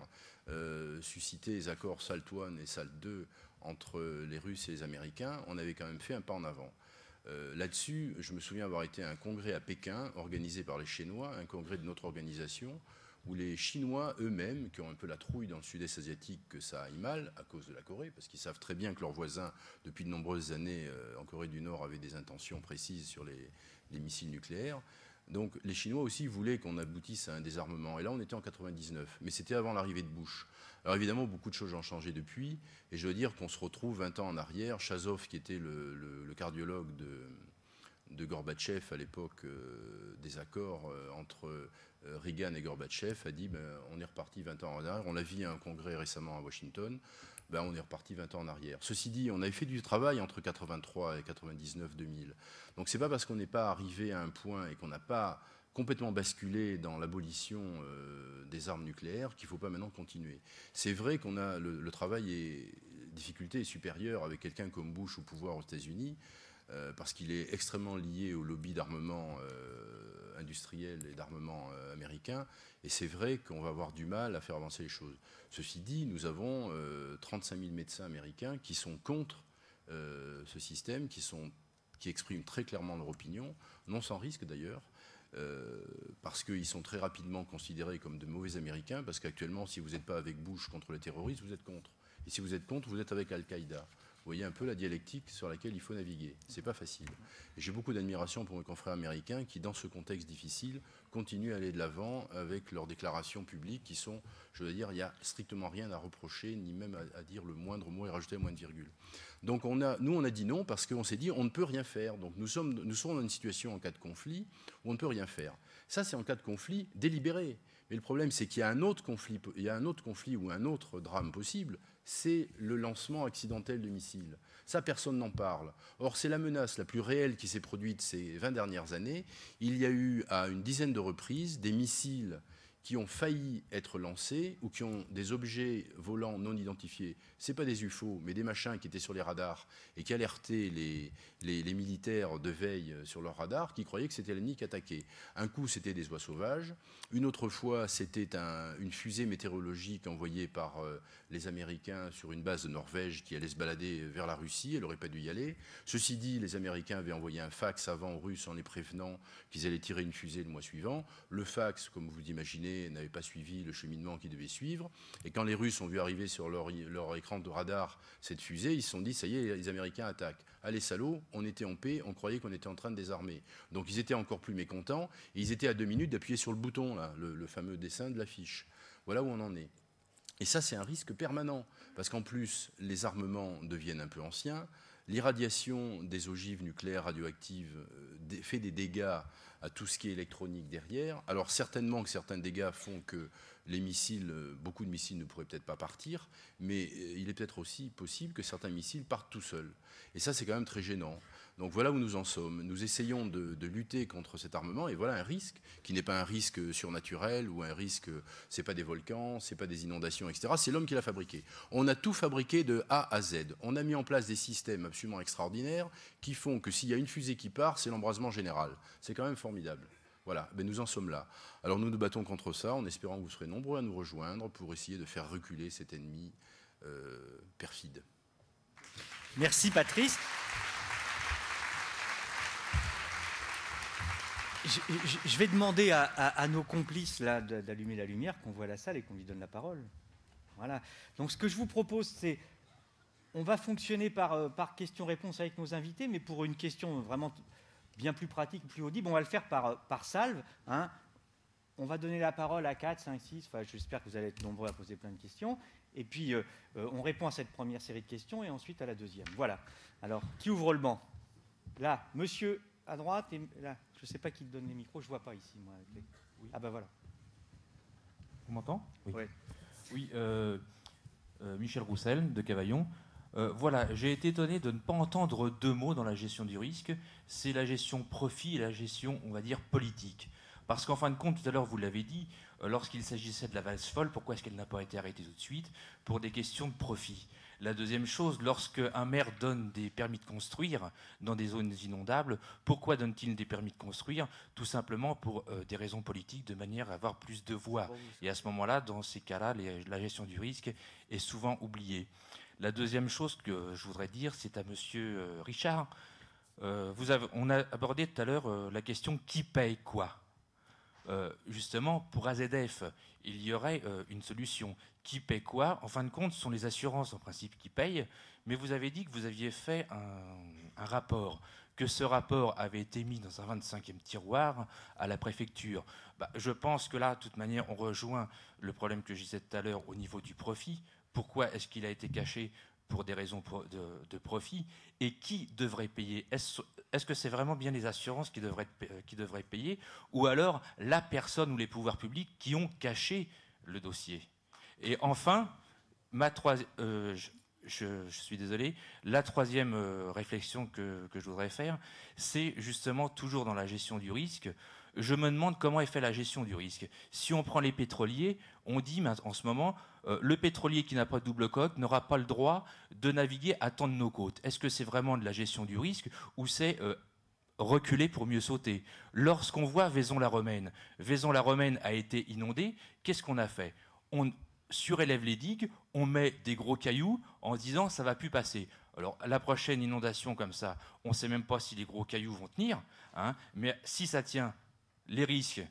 susciter les accords SALT I et SALT II entre les Russes et les Américains, on avait quand même fait un pas en avant. Là-dessus, je me souviens avoir été à un congrès à Pékin, organisé par les Chinois, un congrès de notre organisation, où les Chinois eux-mêmes, qui ont un peu la trouille dans le sud-est asiatique que ça aille mal, à cause de la Corée, parce qu'ils savent très bien que leurs voisins, depuis de nombreuses années, en Corée du Nord, avaient des intentions précises sur les missiles nucléaires. Donc les Chinois aussi voulaient qu'on aboutisse à un désarmement. Et là, on était en 99, mais c'était avant l'arrivée de Bush. Alors évidemment, beaucoup de choses ont changé depuis, et je veux dire qu'on se retrouve 20 ans en arrière. Chazov, qui était le cardiologue de Gorbatchev à l'époque des accords entre Reagan et Gorbatchev, a dit on est reparti 20 ans en arrière. On l'a vu à un congrès récemment à Washington. On est reparti 20 ans en arrière. Ceci dit, on avait fait du travail entre 83 et 99-2000. Donc c'est pas parce qu'on n'est pas arrivé à un point et qu'on n'a pas complètement basculé dans l'abolition des armes nucléaires qu'il ne faut pas maintenant continuer. C'est vrai qu'on a le travail et difficulté est supérieure avec quelqu'un comme Bush au pouvoir aux États-Unis, parce qu'il est extrêmement lié au lobby d'armement industriel et d'armement américain, et c'est vrai qu'on va avoir du mal à faire avancer les choses. Ceci dit, nous avons 35 000 médecins américains qui sont contre ce système, qui expriment très clairement leur opinion, non sans risque d'ailleurs, parce qu'ils sont très rapidement considérés comme de mauvais Américains, parce qu'actuellement, si vous n'êtes pas avec Bush contre les terroristes, vous êtes contre. Et si vous êtes contre, vous êtes avec Al-Qaïda. Vous voyez un peu la dialectique sur laquelle il faut naviguer. C'est pas facile. Et j'ai beaucoup d'admiration pour mes confrères américains qui, dans ce contexte difficile, continuent à aller de l'avant avec leurs déclarations publiques qui sont, je veux dire, il n'y a strictement rien à reprocher, ni même à dire le moindre mot et rajouter la moindre virgule. Donc nous, on a dit non parce qu'on s'est dit on ne peut rien faire. Donc nous sommes dans une situation en cas de conflit où on ne peut rien faire. Ça, c'est en cas de conflit délibéré. Mais le problème, c'est qu'il y a un autre conflit, ou un autre drame possible, c'est le lancement accidentel de missiles. Ça, personne n'en parle. Or, c'est la menace la plus réelle qui s'est produite ces 20 dernières années. Il y a eu, à une dizaine de reprises, des missiles qui ont failli être lancés ou qui ont des objets volants non identifiés. Ce n'est pas des UFO, mais des machins qui étaient sur les radars et qui alertaient les militaires de veille sur leurs radars qui croyaient que c'était l'ennemi qui attaquait. Un coup, c'était des oies sauvages. Une autre fois, c'était une fusée météorologique envoyée par les Américains sur une base de Norvège qui allait se balader vers la Russie. Elle n'aurait pas dû y aller. Ceci dit, les Américains avaient envoyé un fax avant aux Russes en les prévenant qu'ils allaient tirer une fusée le mois suivant. Le fax, comme vous imaginez, n'avait pas suivi le cheminement qu'il devait suivre. Et quand les Russes ont vu arriver sur leur écran de radar cette fusée, ils se sont dit, ça y est, les Américains attaquent. Allez, salauds, on était en paix, on croyait qu'on était en train de désarmer. Donc ils étaient encore plus mécontents, et ils étaient à 2 minutes d'appuyer sur le bouton, là, le fameux dessin de l'affiche. Voilà où on en est. Et ça, c'est un risque permanent, parce qu'en plus, les armements deviennent un peu anciens, l'irradiation des ogives nucléaires radioactives fait des dégâts à tout ce qui est électronique derrière. Alors certainement que certains dégâts font que les missiles, beaucoup de missiles ne pourraient peut-être pas partir, mais il est peut-être aussi possible que certains missiles partent tout seuls. Et ça, c'est quand même très gênant. Donc voilà où nous en sommes. Nous essayons de lutter contre cet armement, et voilà un risque qui n'est pas un risque surnaturel ou un risque, c'est pas des volcans, c'est pas des inondations, etc. C'est l'homme qui l'a fabriqué. On a tout fabriqué de A à Z. On a mis en place des systèmes absolument extraordinaires qui font que s'il y a une fusée qui part, c'est l'embrasement général. C'est quand même formidable. Voilà, ben nous en sommes là. Alors nous nous battons contre ça en espérant que vous serez nombreux à nous rejoindre pour essayer de faire reculer cet ennemi perfide. Merci Patrice. Je vais demander à nos complices là d'allumer la lumière, qu'on voit la salle et qu'on lui donne la parole. Voilà. Donc ce que je vous propose, c'est, on va fonctionner par question-réponse avec nos invités, mais pour une question vraiment bien plus pratique, plus audible, on va le faire par salve. Hein. On va donner la parole à 4, 5, 6, enfin, j'espère que vous allez être nombreux à poser plein de questions. Et puis, on répond à cette première série de questions et ensuite à la deuxième. Voilà. Alors, qui ouvre le banc? Là, monsieur à droite et là. Je ne sais pas qui donne les micros, je ne vois pas ici, moi. Oui. Ah ben voilà. On m'entend? Oui. Ouais. Oui, Michel Roussel, de Cavaillon. Voilà, j'ai été étonné de ne pas entendre 2 mots dans la gestion du risque. C'est la gestion profit et la gestion, on va dire, politique. Parce qu'en fin de compte, tout à l'heure, vous l'avez dit, lorsqu'il s'agissait de la valse folle, pourquoi est-ce qu'elle n'a pas été arrêtée tout de suite? Pour des questions de profit. La deuxième chose, lorsqu'un maire donne des permis de construire dans des zones inondables, pourquoi donne-t-il des permis de construire? Tout simplement pour des raisons politiques, de manière à avoir plus de voix. Et à ce moment-là, dans ces cas-là, la gestion du risque est souvent oubliée. La deuxième chose que je voudrais dire, c'est à monsieur Richard. On a abordé tout à l'heure la question qui paye quoi. Justement, pour AZF, il y aurait une solution. Qui paie quoi? En fin de compte, ce sont les assurances en principe qui payent, mais vous avez dit que vous aviez fait un rapport, que ce rapport avait été mis dans un 25e tiroir à la préfecture. Je pense que là, de toute manière, on rejoint le problème que je disais tout à l'heure au niveau du profit. Pourquoi est-ce qu'il a été caché? Pour des raisons de profit. Et qui devrait payer? Est-ce que c'est vraiment bien les assurances qui devraient payer, ou alors la personne ou les pouvoirs publics qui ont caché le dossier? Et enfin, je suis désolé, la troisième réflexion que je voudrais faire, c'est justement toujours dans la gestion du risque. Je me demande comment est fait la gestion du risque. Si on prend les pétroliers, on dit en ce moment, le pétrolier qui n'a pas de double coque n'aura pas le droit de naviguer à tant de nos côtes. Est-ce que c'est vraiment de la gestion du risque ou c'est reculer pour mieux sauter. Lorsqu'on voit Vaison-la-Romaine, Vaison-la-Romaine a été inondée, qu'est-ce qu'on a fait? On surélève les digues, on met des gros cailloux en disant ça va plus passer. Alors la prochaine inondation comme ça, on ne sait même pas si les gros cailloux vont tenir, hein, mais si ça tient, les risques,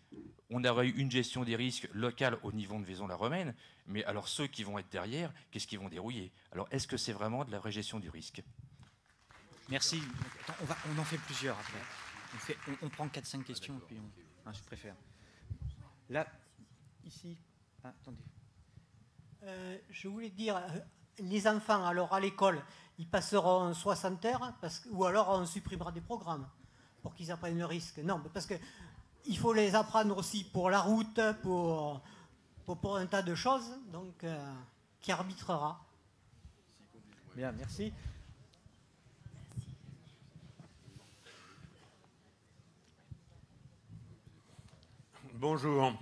on aurait eu une gestion des risques locale au niveau de Vaison-la-Romaine, mais alors ceux qui vont être derrière, qu'est-ce qu'ils vont dérouiller? Alors est-ce que c'est vraiment de la vraie gestion du risque? Merci. Attends, on en fait plusieurs après. On prend 4-5 questions, puis je préfère. Là, ici. Ah, attendez. Je voulais dire, les enfants, alors à l'école, ils passeront 60 heures, ou alors on supprimera des programmes pour qu'ils apprennent le risque. Non, parce qu'il faut les apprendre aussi pour la route, pour un tas de choses, donc qui arbitrera. Bien, merci. Bonjour,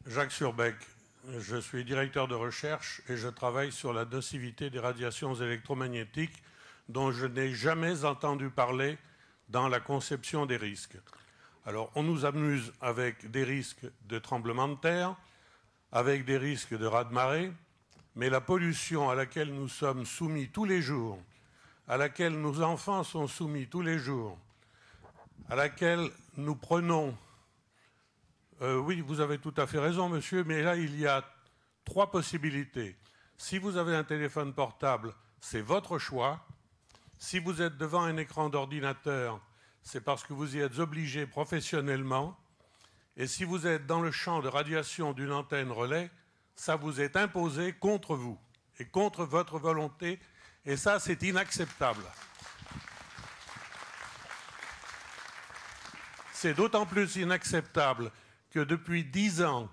Jacques Surbec. Je suis directeur de recherche et je travaille sur la nocivité des radiations électromagnétiques dont je n'ai jamais entendu parler dans la conception des risques. Alors, on nous amuse avec des risques de tremblement de terre, avec des risques de raz-de-marée, mais la pollution à laquelle nous sommes soumis tous les jours, à laquelle nos enfants sont soumis tous les jours, à laquelle nous prenons... oui, vous avez tout à fait raison, monsieur, mais là, il y a 3 possibilités. Si vous avez un téléphone portable, c'est votre choix. Si vous êtes devant un écran d'ordinateur, c'est parce que vous y êtes obligé professionnellement. Et si vous êtes dans le champ de radiation d'une antenne relais, ça vous est imposé contre vous et contre votre volonté. Et ça, c'est inacceptable. C'est d'autant plus inacceptable que depuis 10 ans,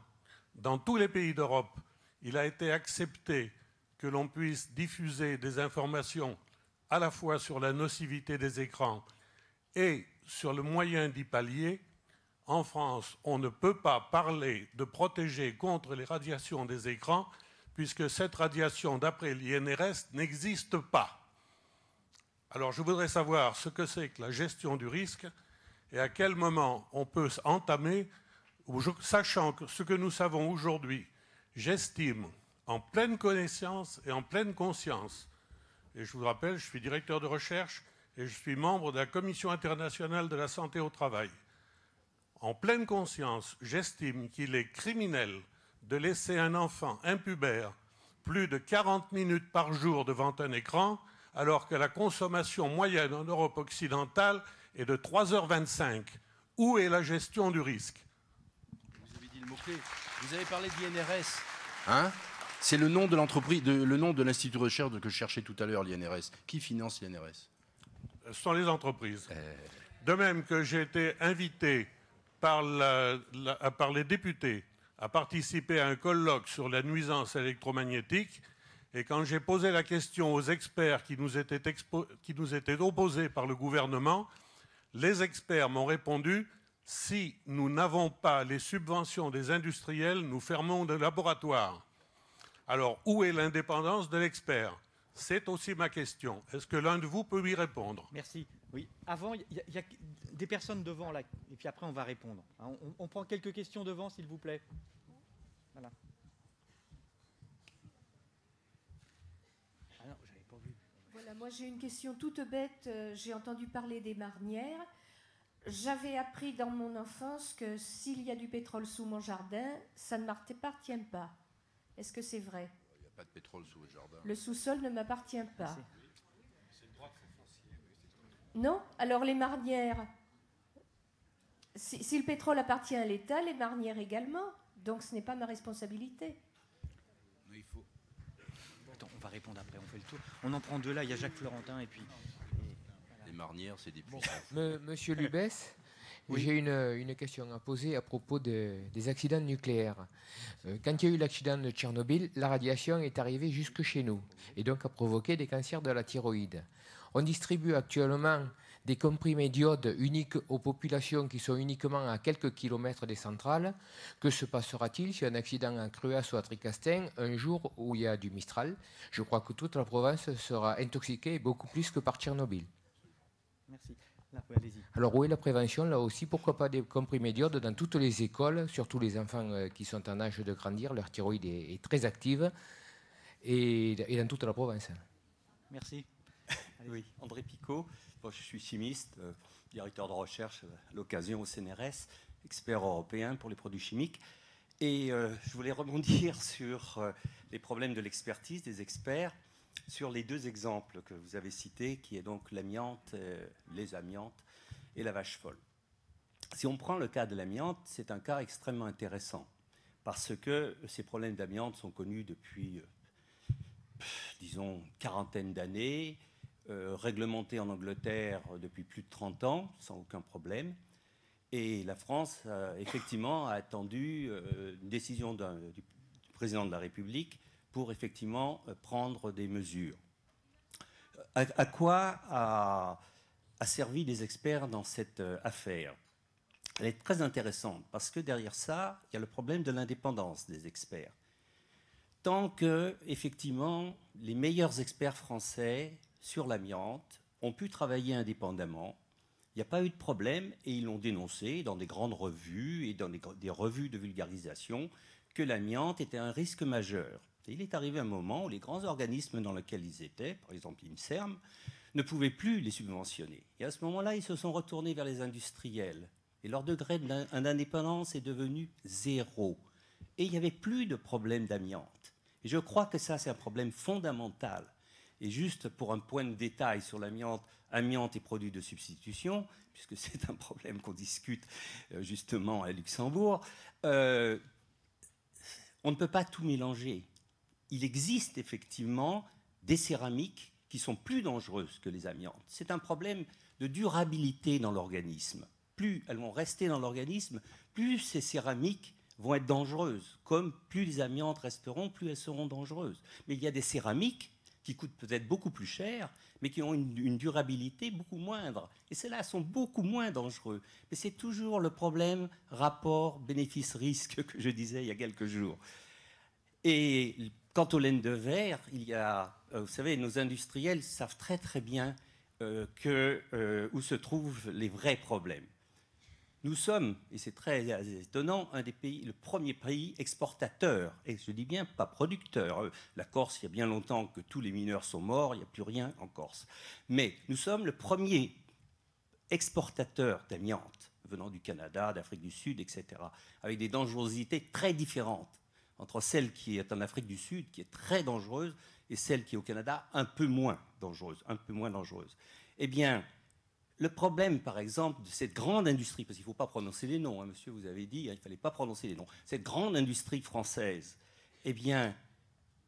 dans tous les pays d'Europe, il a été accepté que l'on puisse diffuser des informations à la fois sur la nocivité des écrans et sur le moyen d'y pallier. En France, on ne peut pas parler de protéger contre les radiations des écrans puisque cette radiation, d'après l'INRS, n'existe pas. Alors je voudrais savoir ce que c'est que la gestion du risque et à quel moment on peut entamer, sachant que ce que nous savons aujourd'hui, j'estime en pleine connaissance et en pleine conscience, et je vous rappelle, je suis directeur de recherche et je suis membre de la Commission internationale de la santé au travail. En pleine conscience, j'estime qu'il est criminel de laisser un enfant impubère plus de 40 minutes par jour devant un écran, alors que la consommation moyenne en Europe occidentale est de 3h25. Où est la gestion du risque? Vous avez dit le mot-clé. Vous avez parlé de l'INRS. Hein? C'est le nom de l'entreprise, le nom de l'institut de recherche que je cherchais tout à l'heure, l'INRS. Qui finance l'INRS? Ce sont les entreprises. De même que j'ai été invité par les députés à participer à un colloque sur la nuisance électromagnétique, et quand j'ai posé la question aux experts qui nous étaient opposés par le gouvernement, les experts m'ont répondu: si nous n'avons pas les subventions des industriels, nous fermons des laboratoires. Alors, où est l'indépendance de l'expert? C'est aussi ma question. Est-ce que l'un de vous peut lui répondre? Merci. Oui. Avant, il y a des personnes devant là, et puis après on va répondre. On prend quelques questions devant, s'il vous plaît. Voilà. Ah non, j'avais pas vu. Voilà, moi j'ai une question toute bête. J'ai entendu parler des marnières. J'avais appris dans mon enfance que s'il y a du pétrole sous mon jardin, ça ne m'appartient pas. Est-ce que c'est vrai? Il n'y a pas de pétrole sous votre jardin. Le sous-sol ne m'appartient pas. C'est le droit foncier. Non? Alors les marnières, si le pétrole appartient à l'État, les marnières également. Donc ce n'est pas ma responsabilité. Il faut... Attends, on va répondre après, on fait le tour. On en prend 2 là, il y a Jacques Florentin et puis... Les marnières, c'est des puissants. Monsieur Lubès, oui. J'ai une question à poser à propos des accidents nucléaires. Quand il y a eu l'accident de Tchernobyl, la radiation est arrivée jusque chez nous et donc a provoqué des cancers de la thyroïde. On distribue actuellement des comprimés d'iode uniques aux populations qui sont uniquement à quelques kilomètres des centrales. Que se passera-t-il si un accident à Cruas ou à Tricastin, un jour où il y a du Mistral? Je crois que toute la Provence sera intoxiquée beaucoup plus que par Tchernobyl. Merci. Alors, où est la prévention? Là aussi, pourquoi pas des comprimés d'iode dans toutes les écoles, surtout les enfants qui sont en âge de grandir, leur thyroïde est très active, et dans toute la province. Merci. Oui, André Picot. Bon, je suis chimiste, directeur de recherche à l'occasion au CNRS, expert européen pour les produits chimiques. Et je voulais rebondir sur les problèmes de l'expertise des experts, sur les deux exemples que vous avez cités, qui est donc l'amiante, les amiantes et la vache folle. Si on prend le cas de l'amiante, c'est un cas extrêmement intéressant, parce que ces problèmes d'amiante sont connus depuis, disons, une quarantaine d'années, réglementés en Angleterre depuis plus de 30 ans, sans aucun problème. Et la France, effectivement, a attendu une décision du président de la République pour, effectivement, prendre des mesures. À quoi a servi les experts dans cette affaire? Elle est très intéressante, parce que derrière ça, il y a le problème de l'indépendance des experts. Tant que, effectivement, les meilleurs experts français sur l'amiante ont pu travailler indépendamment, il n'y a pas eu de problème, et ils l'ont dénoncé dans des grandes revues et dans des revues de vulgarisation que l'amiante était un risque majeur. Et il est arrivé un moment où les grands organismes dans lesquels ils étaient, par exemple l'INSERM, ne pouvaient plus les subventionner. Et à ce moment-là, ils se sont retournés vers les industriels. Et leur degré d'indépendance est devenu 0. Et il n'y avait plus de problème d'amiante. Et je crois que ça, c'est un problème fondamental. Et juste pour un point de détail sur l'amiante, amiante et produits de substitution, puisque c'est un problème qu'on discute justement à Luxembourg, on ne peut pas tout mélanger. Il existe effectivement des céramiques qui sont plus dangereuses que les amiantes. C'est un problème de durabilité dans l'organisme. Plus elles vont rester dans l'organisme, plus ces céramiques vont être dangereuses. Comme plus les amiantes resteront, plus elles seront dangereuses. Mais il y a des céramiques qui coûtent peut-être beaucoup plus cher, mais qui ont une durabilité beaucoup moindre. Et celles-là sont beaucoup moins dangereuses. Mais c'est toujours le problème rapport bénéfice-risque que je disais il y a quelques jours. Et quant aux laines de verre, il y a, vous savez, nos industriels savent très très bien où se trouvent les vrais problèmes. Nous sommes, et c'est très étonnant, le premier pays exportateur, et je dis bien pas producteur. La Corse, il y a bien longtemps que tous les mineurs sont morts, il n'y a plus rien en Corse. Mais nous sommes le premier exportateur d'amiante, venant du Canada, d'Afrique du Sud, etc., avec des dangerosités très différentes entre celle qui est en Afrique du Sud, qui est très dangereuse, et celle qui est au Canada, un peu moins dangereuse. Eh bien, le problème, par exemple, de cette grande industrie, parce qu'il ne faut pas prononcer les noms, hein, monsieur, vous avez dit, il ne fallait pas prononcer les noms, cette grande industrie française, eh bien,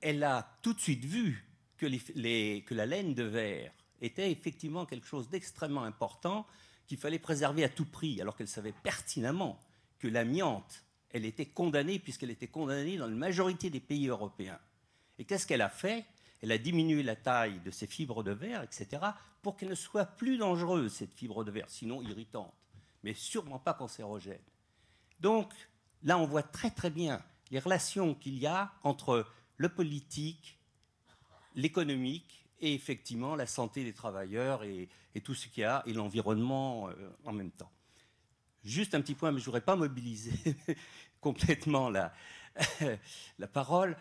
elle a tout de suite vu que, que la laine de verre était effectivement quelque chose d'extrêmement important qu'il fallait préserver à tout prix, alors qu'elle savait pertinemment que l'amiante, elle était condamnée, puisqu'elle était condamnée dans la majorité des pays européens. Et qu'est-ce qu'elle a fait? Elle a diminué la taille de ces fibres de verre, etc., pour qu'elle ne soit plus dangereuse, cette fibre de verre, sinon irritante, mais sûrement pas cancérogène. Donc, là, on voit très très bien les relations qu'il y a entre le politique, l'économique et effectivement la santé des travailleurs et tout ce qu'il y a, et l'environnement en même temps. Juste un petit point, mais je ne voudrais pas mobiliser complètement la parole.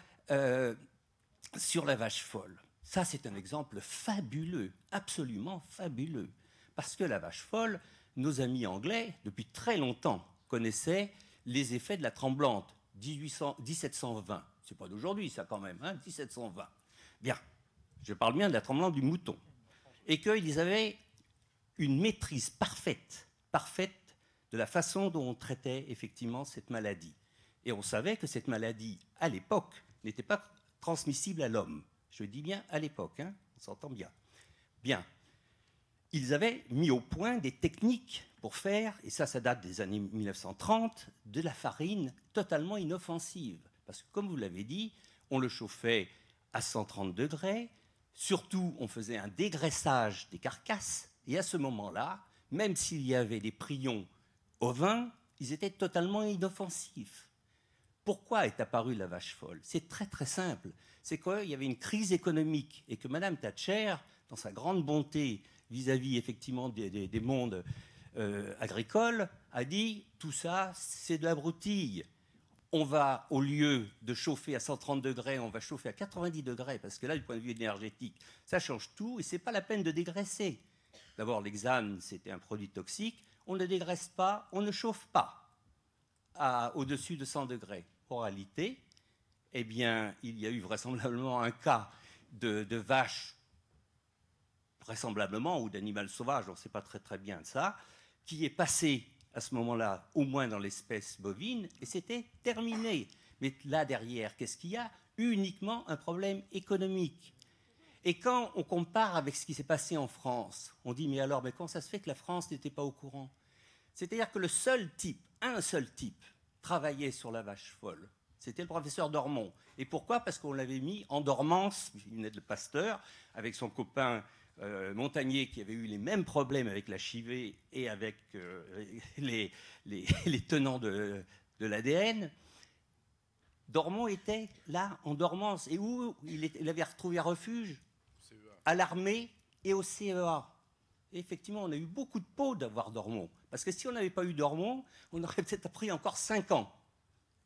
Sur la vache folle. Ça, c'est un exemple fabuleux, absolument fabuleux. Parce que la vache folle, nos amis anglais, depuis très longtemps, connaissaient les effets de la tremblante, 1720. C'est pas d'aujourd'hui, ça, quand même, hein, 1720. Bien, je parle bien de la tremblante du mouton. Et qu'ils avaient une maîtrise parfaite de la façon dont on traitait effectivement cette maladie. Et on savait que cette maladie, à l'époque, n'était pas transmissible à l'homme. Je dis bien à l'époque, hein, on s'entend bien. Bien. Ils avaient mis au point des techniques pour faire, et ça date des années 1930, de la farine totalement inoffensive. Parce que, comme vous l'avez dit, on le chauffait à 130 degrés, surtout on faisait un dégraissage des carcasses, et à ce moment-là, même s'il y avait des prions au vin, ils étaient totalement inoffensifs. Pourquoi est apparue la vache folle? C'est très très simple. C'est qu'il y avait une crise économique et que Mme Thatcher, dans sa grande bonté vis-à-vis effectivement des mondes agricoles, a dit tout ça, c'est de la broutille. On va, au lieu de chauffer à 130 degrés, on va chauffer à 90 degrés, parce que là, du point de vue énergétique, ça change tout, et ce n'est pas la peine de dégraisser. D'abord, l'hexane, c'était un produit toxique. On ne dégraisse pas, on ne chauffe pas au-dessus de 100 degrés. En réalité, eh bien, il y a eu vraisemblablement un cas de vache, vraisemblablement, ou d'animal sauvage, on ne sait pas très très bien de ça, qui est passé à ce moment-là, au moins dans l'espèce bovine, et c'était terminé. Mais là, derrière, qu'est-ce qu'il y a? Uniquement un problème économique. Et quand on compare avec ce qui s'est passé en France, on dit, mais alors, mais comment ça se fait que la France n'était pas au courant? C'est-à-dire que un seul type, travaillait sur la vache folle. C'était le professeur Dormont. Et pourquoi? Parce qu'on l'avait mis en dormance, il venait de Pasteur, avec son copain Montagnier, qui avait eu les mêmes problèmes avec la chivée et avec les tenants de l'ADN. Dormont était là, en dormance. Et où il avait retrouvé un refuge? À l'armée et au CEA. Et effectivement, on a eu beaucoup de peau d'avoir Dormont. Parce que si on n'avait pas eu Dormont, on aurait peut-être pris encore 5 ans.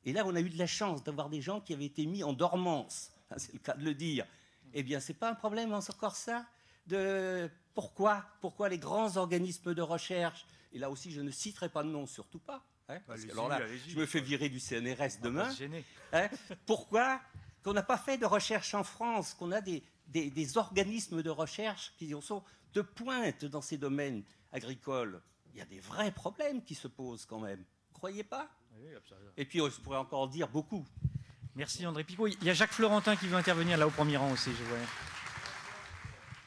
Et là, on a eu de la chance d'avoir des gens qui avaient été mis en dormance. C'est le cas de le dire. Eh bien, ce n'est pas un problème encore ça Pourquoi les grands organismes de recherche, et là aussi je ne citerai pas de nom, surtout pas, hein, parce que alors là, je me fais virer du CNRS demain. Hein, pourquoi qu'on n'a pas fait de recherche en France, qu'on a des organismes de recherche qui sont de pointe dans ces domaines agricoles? Il y a des vrais problèmes qui se posent quand même. Vous ne croyez pas? Oui, absolument. Et puis, je pourrais encore dire beaucoup. Merci André Picot. Il y a Jacques Florentin qui veut intervenir là au premier rang aussi, je vois.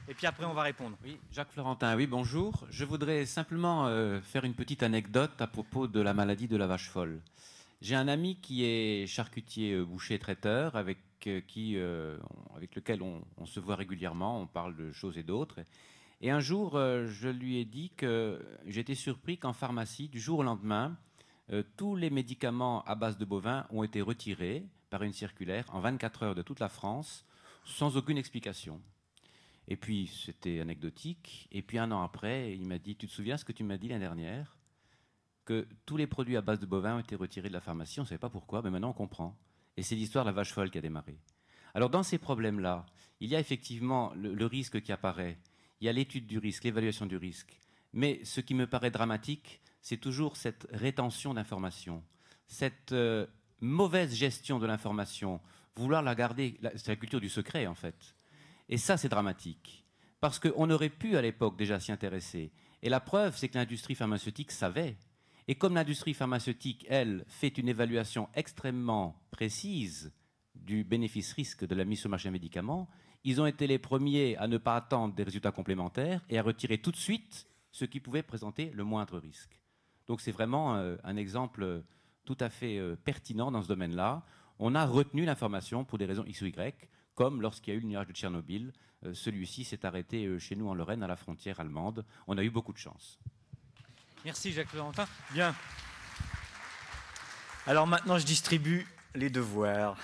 Et puis après, on va répondre. Oui, Jacques Florentin, oui, bonjour. Je voudrais simplement faire une petite anecdote à propos de la maladie de la vache folle. J'ai un ami qui est charcutier, boucher, traiteur, avec lequel on se voit régulièrement, on parle de choses et d'autres. Et un jour, je lui ai dit que j'étais surpris qu'en pharmacie, du jour au lendemain, tous les médicaments à base de bovins ont été retirés par une circulaire en 24 heures de toute la France, sans aucune explication. Et puis, c'était anecdotique. Et puis, 1 an après, il m'a dit, tu te souviens ce que tu m'as dit l'année dernière? Que tous les produits à base de bovins ont été retirés de la pharmacie. On ne savait pas pourquoi, mais maintenant on comprend. Et c'est l'histoire de la vache folle qui a démarré. Alors, dans ces problèmes-là, il y a effectivement le risque qui apparaît. Il y a l'étude du risque, l'évaluation du risque. Mais ce qui me paraît dramatique, c'est toujours cette rétention d'informations, cette mauvaise gestion de l'information, vouloir la garder, c'est la culture du secret en fait. Et ça, c'est dramatique, parce qu'on aurait pu à l'époque déjà s'y intéresser. Et la preuve, c'est que l'industrie pharmaceutique savait. Et comme l'industrie pharmaceutique, elle, fait une évaluation extrêmement précise du bénéfice-risque de la mise sur le marché d'un médicament, ils ont été les premiers à ne pas attendre des résultats complémentaires et à retirer tout de suite ce qui pouvait présenter le moindre risque. Donc c'est vraiment un exemple tout à fait pertinent dans ce domaine-là. On a retenu l'information pour des raisons X ou Y, comme lorsqu'il y a eu le nuage de Tchernobyl. Celui-ci s'est arrêté chez nous en Lorraine, à la frontière allemande. On a eu beaucoup de chance. Merci Jacques Florentin. Bien. Alors maintenant, je distribue les devoirs.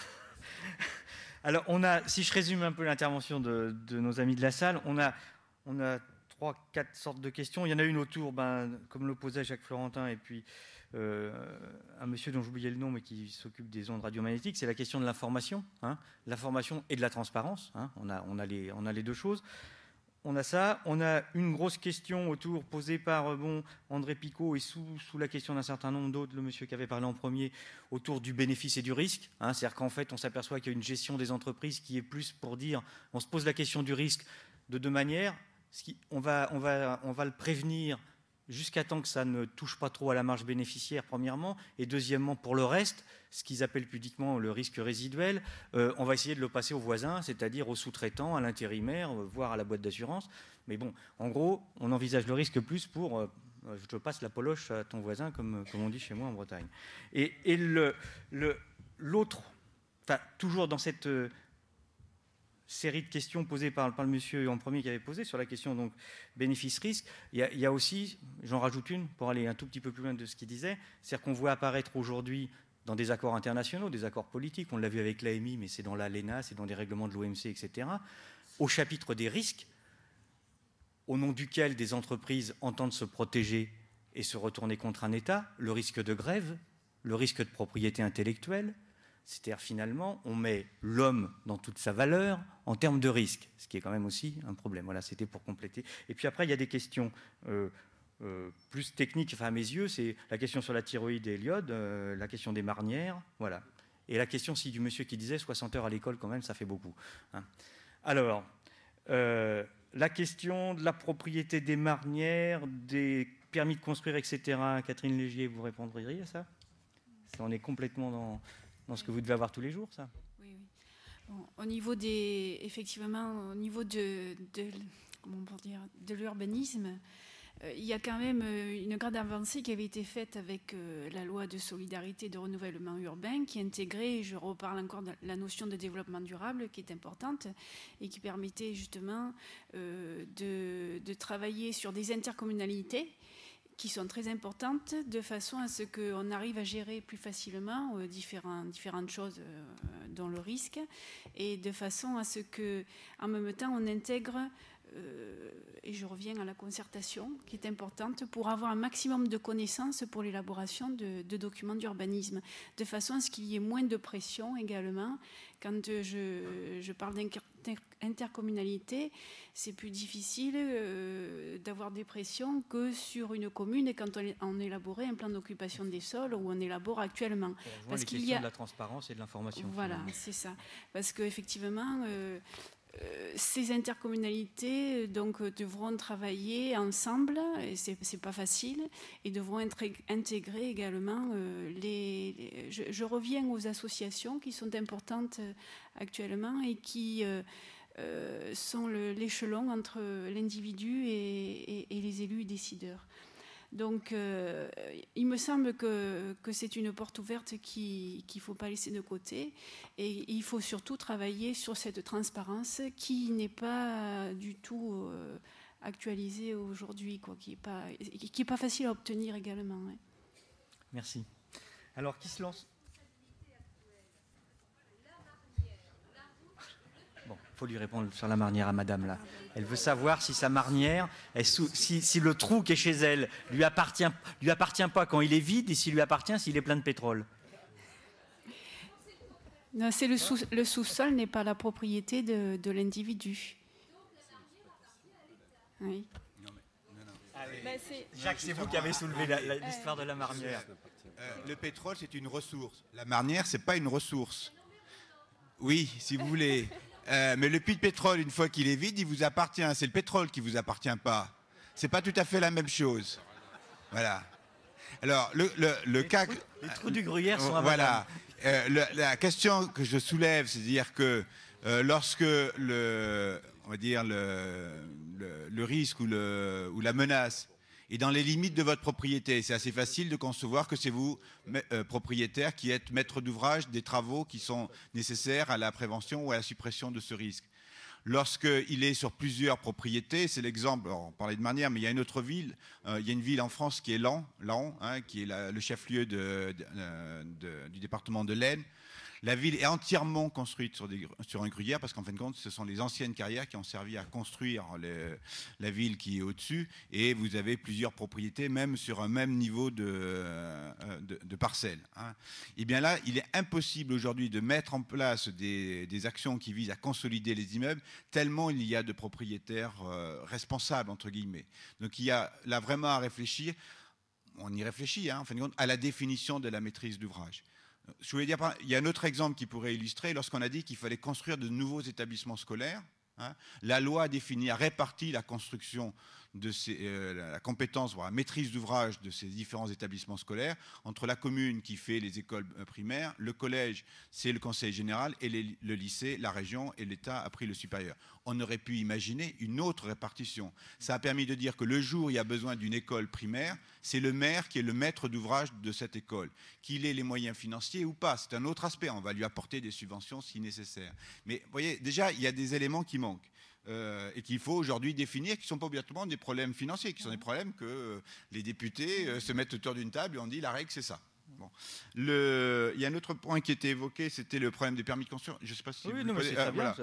Alors, si je résume un peu l'intervention de nos amis de la salle, on a 3-4 sortes de questions. Il y en a une autour, comme le posait Jacques Florentin, et puis un monsieur dont j'oubliais le nom, mais qui s'occupe des ondes radiomagnétiques, c'est la question de l'information, l'information et de la transparence. On a les deux choses. On a ça. On a une grosse question autour posée par André Picot et sous la question d'un certain nombre d'autres, le monsieur qui avait parlé en premier, autour du bénéfice et du risque. C'est-à-dire qu'en fait, on s'aperçoit qu'il y a une gestion des entreprises qui est plus pour dire, on se pose la question du risque de deux manières. On va le prévenir jusqu'à temps que ça ne touche pas trop à la marge bénéficiaire, premièrement, et deuxièmement, pour le reste, ce qu'ils appellent pudiquement le risque résiduel, on va essayer de le passer aux voisins, c'est-à-dire aux sous-traitants, à l'intérimaire, voire à la boîte d'assurance. Mais bon, en gros, on envisage le risque plus pour je te passe la poloche à ton voisin, comme on dit chez moi en Bretagne. Et l'autre, toujours dans cette série de questions posées par le monsieur en premier qui avait posé sur la question donc bénéfice-risque, il y a aussi, j'en rajoute une pour aller un tout petit peu plus loin de ce qu'il disait, c'est-à-dire qu'on voit apparaître aujourd'hui dans des accords internationaux, des accords politiques, on l'a vu avec l'AMI, mais c'est dans l'ALENA, c'est dans des règlements de l'OMC, etc., au chapitre des risques, au nom duquel des entreprises entendent se protéger et se retourner contre un État, le risque de grève, le risque de propriété intellectuelle. C'est-à-dire, finalement, on met l'homme dans toute sa valeur en termes de risque, ce qui est quand même aussi un problème. Voilà, c'était pour compléter. Et puis après, il y a des questions plus techniques, enfin, à mes yeux, c'est la question sur la thyroïde et l'iode, la question des marnières, voilà. Et la question du monsieur qui disait 60 heures à l'école, quand même, ça fait beaucoup. Hein. Alors, la question de la propriété des marnières, des permis de construire, etc. Catherine Légier, vous répondriez à ça? On est complètement dans ce que vous devez avoir tous les jours, ça? Oui, oui. Bon, au niveau effectivement, au niveau de l'urbanisme, il y a quand même une grande avancée qui avait été faite avec la loi de solidarité et de renouvellement urbain qui intégrait, je reparle encore de la notion de développement durable qui est importante et qui permettait justement de travailler sur des intercommunalités qui sont très importantes de façon à ce qu'on arrive à gérer plus facilement différentes choses dont le risque et de façon à ce qu'en même temps on intègre et je reviens à la concertation qui est importante pour avoir un maximum de connaissances pour l'élaboration de documents d'urbanisme, de façon à ce qu'il y ait moins de pression également. Quand je parle d'intercommunalité, c'est plus difficile d'avoir des pressions que sur une commune et quand on élaborait un plan d'occupation des sols où on élabore actuellement. Parce qu'il y a de la transparence et de l'information. Voilà, c'est ça. Parce qu'effectivement... ces intercommunalités devront travailler ensemble, et c'est pas facile, et devront intégrer également je reviens aux associations qui sont importantes actuellement et qui sont l'échelon entre l'individu et les élus décideurs. Donc, il me semble que c'est une porte ouverte qu'il ne faut pas laisser de côté. Et il faut surtout travailler sur cette transparence qui n'est pas du tout actualisée aujourd'hui, qui n'est pas facile à obtenir également. Ouais. Merci. Alors, qui se lance ? Bon, il faut lui répondre sur la marnière à madame, là. Elle veut savoir si sa marnière, si le trou qui est chez elle lui appartient pas quand il est vide et s'il lui appartient s'il est plein de pétrole. Non, c'est le sous-sol n'est pas la propriété de l'individu. Oui. Jacques, c'est vous qui avez soulevé l'histoire de la marnière. Le pétrole, c'est une ressource. La marnière, c'est pas une ressource. Oui, si vous voulez. Mais le puits de pétrole, une fois qu'il est vide, il vous appartient. C'est le pétrole qui vous appartient pas. C'est pas tout à fait la même chose. Voilà. Alors, le cas... Les trous du gruyère sont à voilà. La question que je soulève, c'est-à-dire que lorsque le risque ou la menace est dans les limites de votre propriété, c'est assez facile de concevoir que c'est vous, propriétaire, qui êtes maître d'ouvrage des travaux qui sont nécessaires à la prévention ou à la suppression de ce risque. Lorsqu'il est sur plusieurs propriétés, c'est l'exemple, on parlait de Marnières, mais il y a une autre ville, il y a une ville en France qui est Laon, qui est le chef-lieu du département de l'Aisne. La ville est entièrement construite sur un gruyère parce qu'en fin de compte, ce sont les anciennes carrières qui ont servi à construire la ville qui est au-dessus et vous avez plusieurs propriétés, même sur un même niveau de parcelles. Et bien là, il est impossible aujourd'hui de mettre en place des actions qui visent à consolider les immeubles tellement il y a de propriétaires responsables, entre guillemets. Donc il y a là vraiment à réfléchir, on y réfléchit, en fin de compte, à la définition de la maîtrise d'ouvrage. Je voulais dire, il y a un autre exemple qui pourrait illustrer, lorsqu'on a dit qu'il fallait construire de nouveaux établissements scolaires, la loi a réparti la construction de la compétence, voire la maîtrise d'ouvrage de ces différents établissements scolaires entre la commune qui fait les écoles primaires, le collège, c'est le conseil général, et le lycée, la région, et l'État a pris le supérieur. On aurait pu imaginer une autre répartition. Ça a permis de dire que le jour où il y a besoin d'une école primaire, c'est le maire qui est le maître d'ouvrage de cette école. Qu'il ait les moyens financiers ou pas, c'est un autre aspect. On va lui apporter des subventions si nécessaire. Mais vous voyez, déjà, il y a des éléments qui manquent. Et qu'il faut aujourd'hui définir, qui ne sont pas obligatoirement des problèmes financiers, qui sont des problèmes que les députés se mettent autour d'une table et on dit la règle c'est ça. Bon. Il y a un autre point qui était évoqué, c'était le problème des permis de construire. Je ne sais pas si oui, non, mais c'est très bien.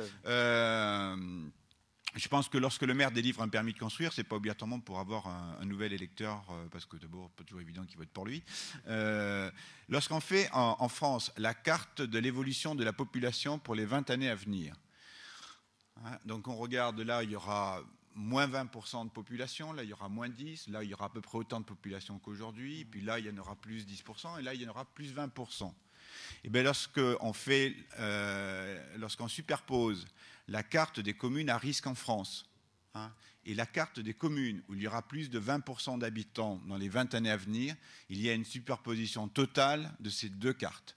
Je pense que lorsque le maire délivre un permis de construire, c'est pas obligatoirement pour avoir un nouvel électeur, parce que d'abord, pas toujours évident qu'il vote pour lui. Lorsqu'on fait en France la carte de l'évolution de la population pour les 20 années à venir, hein, donc on regarde là, il y aura moins 20% de population, là il y aura moins 10%, là il y aura à peu près autant de population qu'aujourd'hui, puis là il y en aura plus 10%, et là il y en aura plus 20%. Et bien lorsqu'on superpose la carte des communes à risque en France, hein, et la carte des communes où il y aura plus de 20% d'habitants dans les 20 années à venir, il y a une superposition totale de ces deux cartes.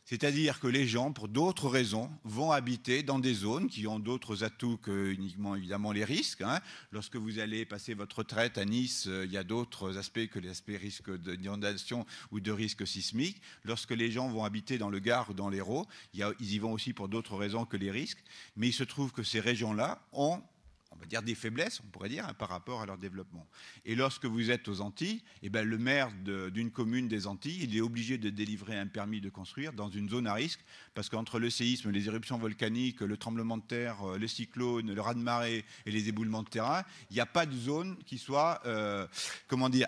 C'est-à-dire que les gens, pour d'autres raisons, vont habiter dans des zones qui ont d'autres atouts que uniquement, évidemment, les risques. Hein. Lorsque vous allez passer votre retraite à Nice, il y a d'autres aspects que les aspects risques d'inondation ou de risques sismiques. Lorsque les gens vont habiter dans le Gard ou dans l'Hérault, ils y vont aussi pour d'autres raisons que les risques. Mais il se trouve que ces régions-là ont, on va dire, des faiblesses, on pourrait dire, hein, par rapport à leur développement. Et lorsque vous êtes aux Antilles, eh ben, le maire d'une commune des Antilles, il est obligé de délivrer un permis de construire dans une zone à risque, parce qu'entre le séisme, les éruptions volcaniques, le tremblement de terre, le cyclone, le raz-de-marée et les éboulements de terrain, il n'y a pas de zone qui soit,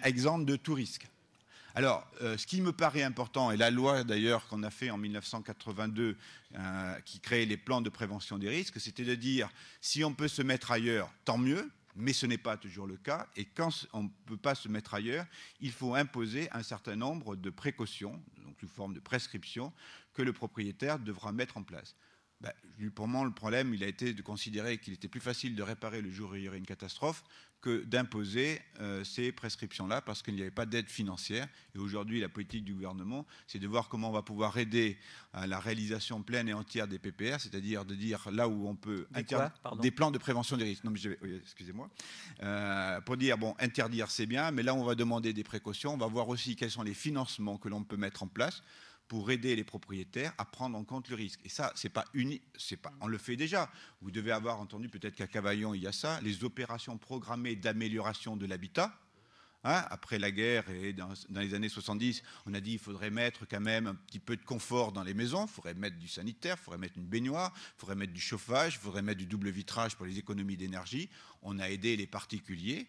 exempte de tout risque. Alors, ce qui me paraît important, et la loi d'ailleurs qu'on a fait en 1982, qui crée les plans de prévention des risques, c'était de dire, si on peut se mettre ailleurs, tant mieux, mais ce n'est pas toujours le cas, et quand on ne peut pas se mettre ailleurs, il faut imposer un certain nombre de précautions, donc sous forme de prescription, que le propriétaire devra mettre en place. Ben, pour moi, le problème, il a été de considérer qu'il était plus facile de réparer le jour où il y aurait une catastrophe que d'imposer ces prescriptions-là, parce qu'il n'y avait pas d'aide financière. Et aujourd'hui, la politique du gouvernement, c'est de voir comment on va pouvoir aider à la réalisation pleine et entière des PPR, c'est-à-dire de dire là où on peut des plans de prévention des risques. Non, mais oui, excusez-moi. Pour dire, bon, interdire, c'est bien, mais là, on va demander des précautions. On va voir aussi quels sont les financements que l'on peut mettre en place pour aider les propriétaires à prendre en compte le risque. Et ça, on le fait déjà. Vous devez avoir entendu, peut-être qu'à Cavaillon, il y a ça, les opérations programmées d'amélioration de l'habitat. Hein, après la guerre et dans les années 70, on a dit qu'il faudrait mettre quand même un petit peu de confort dans les maisons, il faudrait mettre du sanitaire, il faudrait mettre une baignoire, il faudrait mettre du chauffage, il faudrait mettre du double vitrage pour les économies d'énergie. On a aidé les particuliers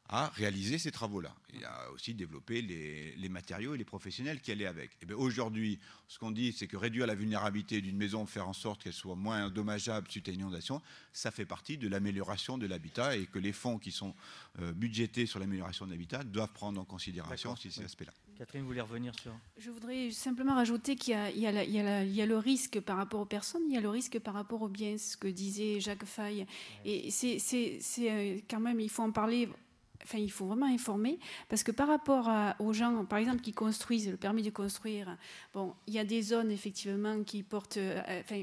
à réaliser ces travaux-là. Il a aussi développé les matériaux et les professionnels qui allaient avec. Et bien aujourd'hui, ce qu'on dit, c'est que réduire la vulnérabilité d'une maison, faire en sorte qu'elle soit moins dommageable suite à une inondation, ça fait partie de l'amélioration de l'habitat, et que les fonds qui sont budgétés sur l'amélioration de l'habitat doivent prendre en considération ces aspects-là. Catherine, vous voulez revenir sur... Je voudrais simplement rajouter qu'il y a le risque par rapport aux personnes, il y a le risque par rapport aux biens, ce que disait Jacques Faye. Et c'est quand même, il faut en parler... Enfin, il faut vraiment informer, parce que par rapport aux gens, par exemple, qui construisent le permis de construire, bon, il y a des zones effectivement qui portent,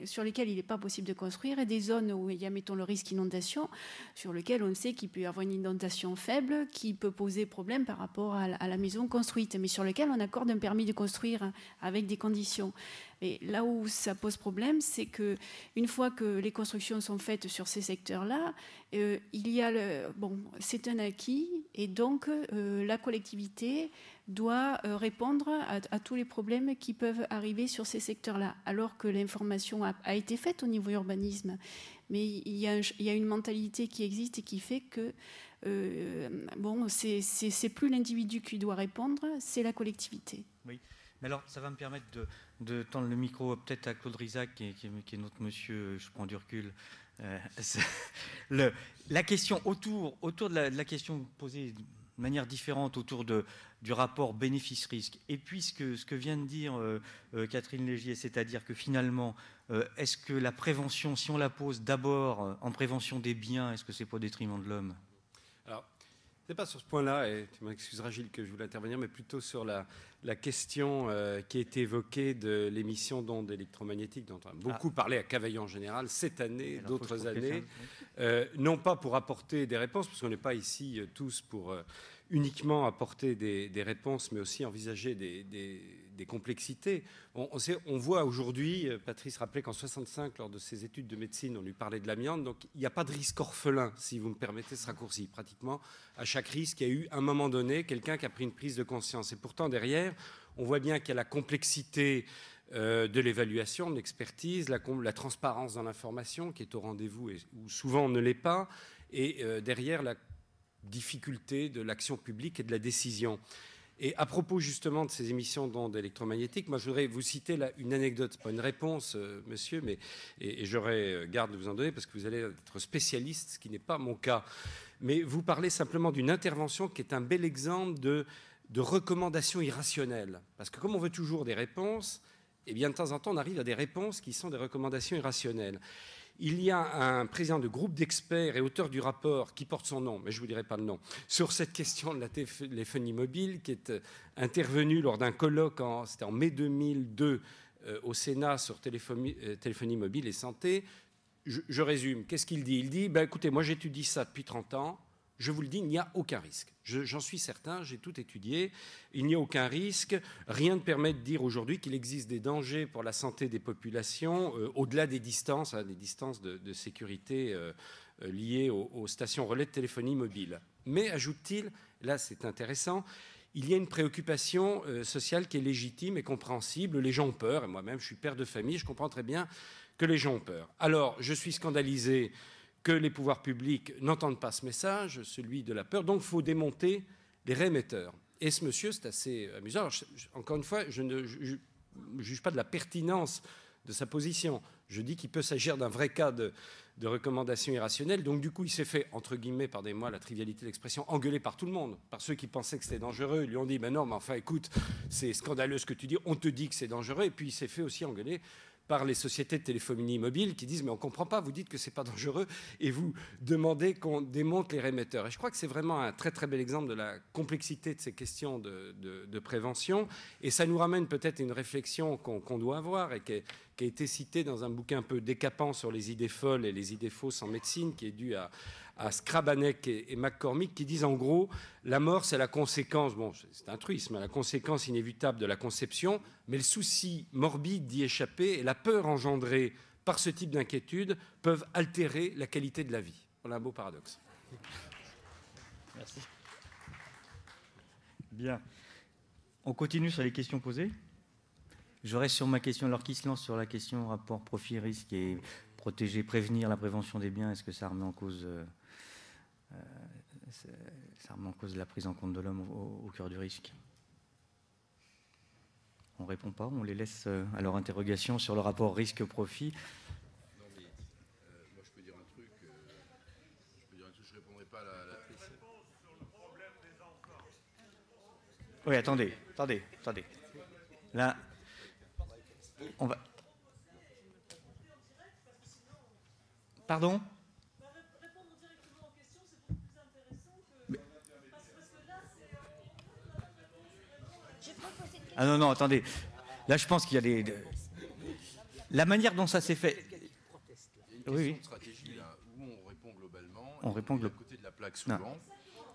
sur lesquelles il n'est pas possible de construire, et des zones où il y a, mettons, le risque inondation, sur lesquelles on sait qu'il peut y avoir une inondation faible qui peut poser problème par rapport à la maison construite, mais sur lesquelles on accorde un permis de construire avec des conditions. Et là où ça pose problème, c'est que une fois que les constructions sont faites sur ces secteurs-là, il y a c'est un acquis, et donc la collectivité doit répondre à tous les problèmes qui peuvent arriver sur ces secteurs-là, alors que l'information a été faite au niveau urbanisme. Mais il y a une mentalité qui existe et qui fait que c'est plus l'individu qui doit répondre, c'est la collectivité. Oui. Mais alors, ça va me permettre de tendre le micro peut-être à Claude Rizac, qui est notre monsieur, je prends du recul. La question autour de la question posée de manière différente autour du rapport bénéfice-risque, et puis ce que vient de dire Catherine Légier, c'est-à-dire que finalement, est-ce que la prévention, si on la pose d'abord en prévention des biens, est-ce que c'est pas au détriment de l'homme ? Alors, ce n'est pas sur ce point-là, et tu m'excuseras Gilles que je voulais intervenir, mais plutôt sur la question qui a été évoquée de l'émission d'ondes électromagnétiques dont on a beaucoup parlé à Cavaillon en général, cette année, d'autres années, non pas pour apporter des réponses, parce qu'on n'est pas ici tous pour uniquement apporter des réponses, mais aussi envisager des complexités. On voit aujourd'hui, Patrice rappelait qu'en 1965, lors de ses études de médecine, on lui parlait de l'amiante, donc il n'y a pas de risque orphelin, si vous me permettez ce raccourci. Pratiquement, à chaque risque, il y a eu, à un moment donné, quelqu'un qui a pris une prise de conscience. Et pourtant, derrière, on voit bien qu'il y a la complexité de l'évaluation, de l'expertise, la transparence dans l'information qui est au rendez-vous et où souvent on ne l'est pas, et derrière la difficulté de l'action publique et de la décision. Et à propos justement de ces émissions d'ondes électromagnétiques, moi je voudrais vous citer là une anecdote, pas une réponse, monsieur, mais et j'aurais garde de vous en donner parce que vous allez être spécialiste, ce qui n'est pas mon cas. Mais vous parlez simplement d'une intervention qui est un bel exemple de recommandations irrationnelles. Parce que comme on veut toujours des réponses, eh bien de temps en temps on arrive à des réponses qui sont des recommandations irrationnelles. Il y a un président de groupe d'experts et auteur du rapport qui porte son nom, mais je ne vous dirai pas le nom, sur cette question de la téléphonie mobile qui est intervenu lors d'un colloque, c'était en mai 2002 au Sénat sur téléphonie mobile et santé. Je résume. Qu'est-ce qu'il dit? Il dit, écoutez, moi j'étudie ça depuis 30 ans. Je vous le dis, il n'y a aucun risque. J'en suis certain, j'ai tout étudié. Il n'y a aucun risque. Rien ne permet de dire aujourd'hui qu'il existe des dangers pour la santé des populations au-delà des distances, des distances de sécurité liées aux stations relais de téléphonie mobile. Mais, ajoute-t-il, là c'est intéressant, il y a une préoccupation sociale qui est légitime et compréhensible. Les gens ont peur, et moi-même je suis père de famille, je comprends très bien que les gens ont peur. Alors, je suis scandalisé que les pouvoirs publics n'entendent pas ce message, celui de la peur. Donc, il faut démonter les réémetteurs. Et ce monsieur, c'est assez amusant. Alors, encore une fois, je ne juge pas de la pertinence de sa position. Je dis qu'il peut s'agir d'un vrai cas de recommandation irrationnelle. Donc, du coup, il s'est fait, entre guillemets, pardonnez-moi la trivialité de l'expression, engueuler par tout le monde, par ceux qui pensaient que c'était dangereux. Ils lui ont dit, non, mais enfin, écoute, c'est scandaleux ce que tu dis, on te dit que c'est dangereux. Et puis, il s'est fait aussi engueuler par les sociétés de téléphonie mobile qui disent mais on ne comprend pas, vous dites que ce n'est pas dangereux et vous demandez qu'on démonte les réémetteurs. Et je crois que c'est vraiment un très très bel exemple de la complexité de ces questions de prévention et ça nous ramène peut-être à une réflexion qu'on doit avoir et qui a été citée dans un bouquin un peu décapant sur les idées folles et les idées fausses en médecine qui est dû à Skrabanek et McCormick qui disent en gros la mort c'est la conséquence, bon c'est un truisme, la conséquence inévitable de la conception, mais le souci morbide d'y échapper et la peur engendrée par ce type d'inquiétude peuvent altérer la qualité de la vie. Voilà un beau paradoxe. Merci. Bien. On continue sur les questions posées. Je reste sur ma question. Alors qui se lance sur la question rapport profit-risque et protéger, prévenir la prévention des biens, est-ce que ça remet en cause la prise en compte de l'homme au cœur du risque? On ne répond pas, on les laisse à leur interrogation sur le rapport risque-profit. Non mais moi je peux dire un truc, je ne répondrai pas à la question. Oui, attendez. Là, on va... Pardon ? Ah non, attendez. Là, je pense qu'il y a des... La manière dont ça s'est fait... Il y a une question de stratégie là, où on répond globalement. On répond à côté de la plaque souvent.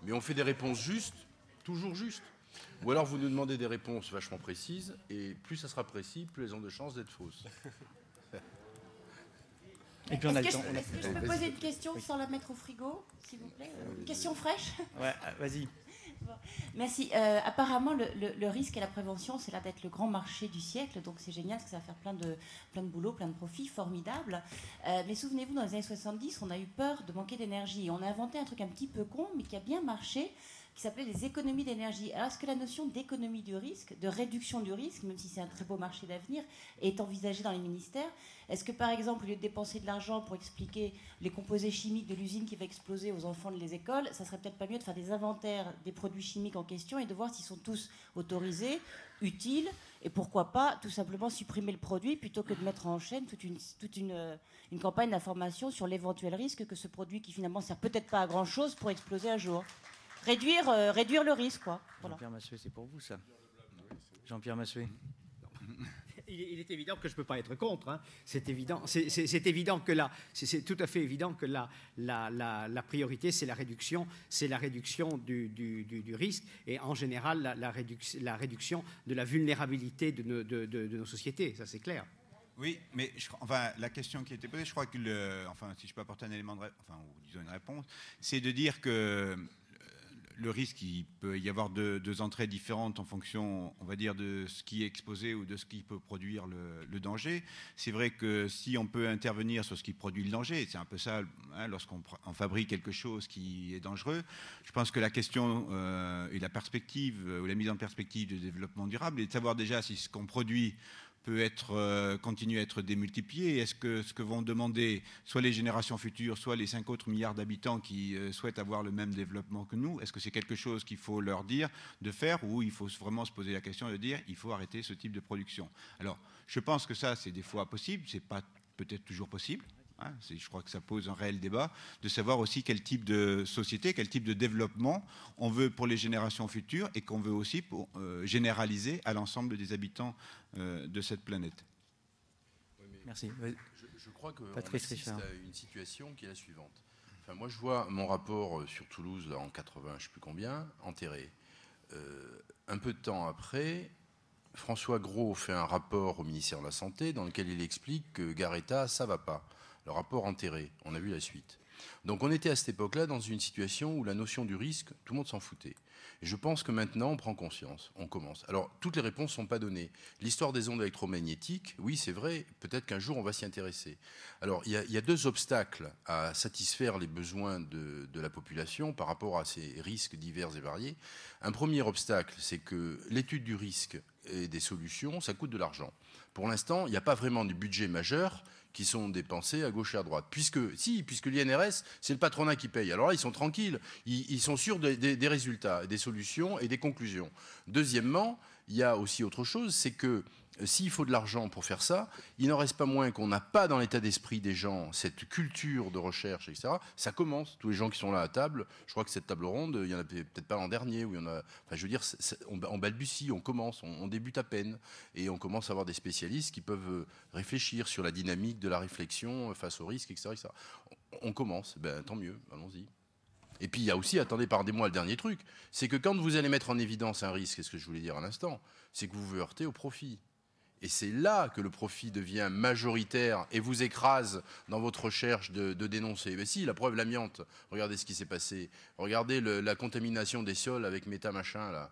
Mais on fait des réponses justes, toujours justes. Ou alors vous nous demandez des réponses vachement précises, et plus ça sera précis, plus elles ont de chances d'être fausses. Et puis est-ce que je peux poser une question sans la mettre au frigo, s'il vous plaît? Une question fraîche? Ouais, vas-y. Bon. Merci. Apparemment, le risque et la prévention, c'est là d'être le grand marché du siècle. Donc c'est génial, parce que ça va faire plein de boulot, plein de profits, formidable. Mais souvenez-vous, dans les années 70, on a eu peur de manquer d'énergie. On a inventé un truc un petit peu con, mais qui a bien marché, qui s'appelait les économies d'énergie. Alors, est-ce que la notion d'économie du risque, de réduction du risque, même si c'est un très beau marché d'avenir, est envisagée dans les ministères? Est-ce que, par exemple, au lieu de dépenser de l'argent pour expliquer les composés chimiques de l'usine qui va exploser aux enfants de les écoles, ça serait peut-être pas mieux de faire des inventaires des produits chimiques en question et de voir s'ils sont tous autorisés, utiles, et pourquoi pas tout simplement supprimer le produit plutôt que de mettre en chaîne toute une campagne d'information sur l'éventuel risque que ce produit qui finalement sert peut-être pas à grand-chose pour exploser un jour. Réduire le risque, quoi. Voilà. Jean-Pierre Massuet, c'est pour vous, ça. Jean-Pierre Massuet. Il est évident que je ne peux pas être contre. Hein. C'est évident. C'est évident que c'est tout à fait évident que la priorité, c'est la réduction du risque et en général la réduction de la vulnérabilité de nos sociétés. Ça, c'est clair. Oui, mais la question qui a été posée, je crois que si je peux apporter un élément ou disons une réponse, c'est de dire que le risque, il peut y avoir deux entrées différentes en fonction, on va dire, de ce qui est exposé ou de ce qui peut produire le danger. C'est vrai que si on peut intervenir sur ce qui produit le danger, c'est un peu ça, hein, lorsqu'on fabrique quelque chose qui est dangereux, je pense que la question et la perspective, ou la mise en perspective du développement durable est de savoir déjà si ce qu'on produit peut continuer à être démultiplié. Est-ce que ce que vont demander soit les générations futures, soit les 5 autres milliards d'habitants qui souhaitent avoir le même développement que nous, est-ce que c'est quelque chose qu'il faut leur dire de faire, ou il faut vraiment se poser la question de dire il faut arrêter ce type de production? Alors, je pense que ça, c'est des fois possible, c'est pas peut-être toujours possible. Hein, je crois que ça pose un réel débat de savoir aussi quel type de société, quel type de développement on veut pour les générations futures et qu'on veut aussi pour généraliser à l'ensemble des habitants de cette planète. Oui, merci. Je crois qu'on assiste à une situation qui est la suivante. Enfin, moi, je vois mon rapport sur Toulouse là, en 80, je ne sais plus combien, enterré. Un peu de temps après, François Gros fait un rapport au ministère de la Santé dans lequel il explique que Garetta, ça ne va pas. Le rapport enterré, on a vu la suite. Donc on était à cette époque-là dans une situation où la notion du risque, tout le monde s'en foutait. Et je pense que maintenant on prend conscience, on commence. Alors toutes les réponses ne sont pas données. L'histoire des ondes électromagnétiques, oui c'est vrai, peut-être qu'un jour on va s'y intéresser. Alors il y a deux obstacles à satisfaire les besoins de la population par rapport à ces risques divers et variés. Un premier obstacle, c'est que l'étude du risque et des solutions, ça coûte de l'argent. Pour l'instant, il n'y a pas vraiment de budget majeur qui sont dépensés à gauche et à droite. Puisque l'INRS, c'est le patronat qui paye. Alors là, ils sont tranquilles. Ils sont sûrs des résultats, des solutions et des conclusions. Deuxièmement, il y a aussi autre chose, c'est que s'il faut de l'argent pour faire ça, il n'en reste pas moins qu'on n'a pas dans l'état d'esprit des gens cette culture de recherche, etc. Ça commence. Tous les gens qui sont là à table, je crois que cette table ronde, il n'y en a peut-être pas l'an dernier, où il y en a. Enfin, je veux dire, on balbutie, on commence, on débute à peine, et on commence à avoir des spécialistes qui peuvent réfléchir sur la dynamique de la réflexion face aux risques, etc. etc. On commence, ben tant mieux, allons-y. Et puis il y a aussi, attendez, pardonnez-moi le dernier truc, c'est que quand vous allez mettre en évidence un risque, c'est ce que je voulais dire à l'instant, c'est que vous vous heurtez au profit. Et c'est là que le profit devient majoritaire et vous écrase dans votre recherche de dénoncer. Mais si, la preuve, l'amiante. Regardez ce qui s'est passé. Regardez la contamination des sols avec méta-machin, là.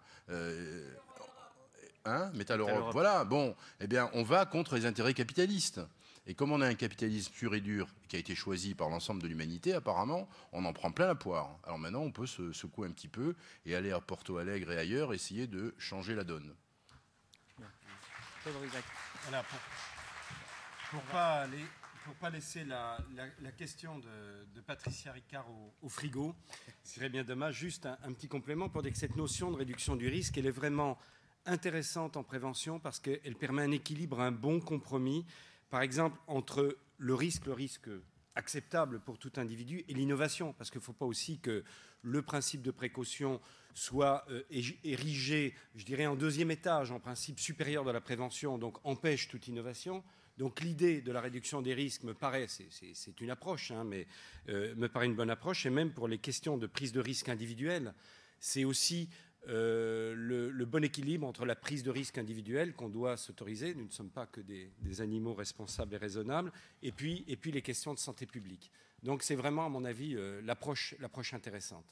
Métal Europe. Voilà, bon. Eh bien, on va contre les intérêts capitalistes. Et comme on a un capitalisme pur et dur qui a été choisi par l'ensemble de l'humanité, apparemment, on en prend plein la poire. Alors maintenant, on peut se secouer un petit peu et aller à Porto Alegre et ailleurs, essayer de changer la donne. Voilà, pour pas laisser la question de Patricia Ricard au frigo, ce serait bien dommage. Juste un petit complément pour dire que cette notion de réduction du risque, elle est vraiment intéressante en prévention parce qu'elle permet un équilibre, un bon compromis, par exemple, entre le risque acceptable pour tout individu et l'innovation, parce qu'il ne faut pas aussi que le principe de précaution soit érigé, je dirais, en deuxième étage, en principe supérieur de la prévention, donc empêche toute innovation. Donc l'idée de la réduction des risques me paraît, c'est une approche, hein, mais me paraît une bonne approche, et même pour les questions de prise de risque individuelle, c'est aussi le bon équilibre entre la prise de risque individuelle qu'on doit s'autoriser, nous ne sommes pas que des animaux responsables et raisonnables, et puis les questions de santé publique. Donc c'est vraiment, à mon avis, l'approche intéressante.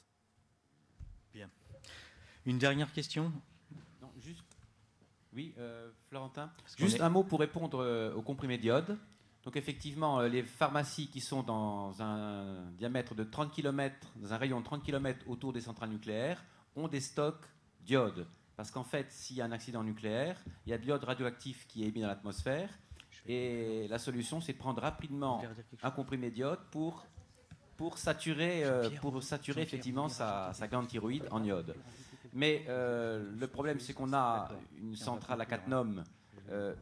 Bien. Une dernière question ? Non, juste... Oui, Florentin. Juste un mot pour répondre aux comprimés d'iode. Donc effectivement, les pharmacies qui sont dans un diamètre de 30 km, dans un rayon de 30 km autour des centrales nucléaires, ont des stocks d'iode. Parce qu'en fait, s'il y a un accident nucléaire, il y a de l'iode radioactif qui est émis dans l'atmosphère. Et la solution, c'est de prendre rapidement un comprimé d'iode pour saturer effectivement sa glande thyroïde en iode. Mais le problème, c'est qu'on a une centrale à Cattenom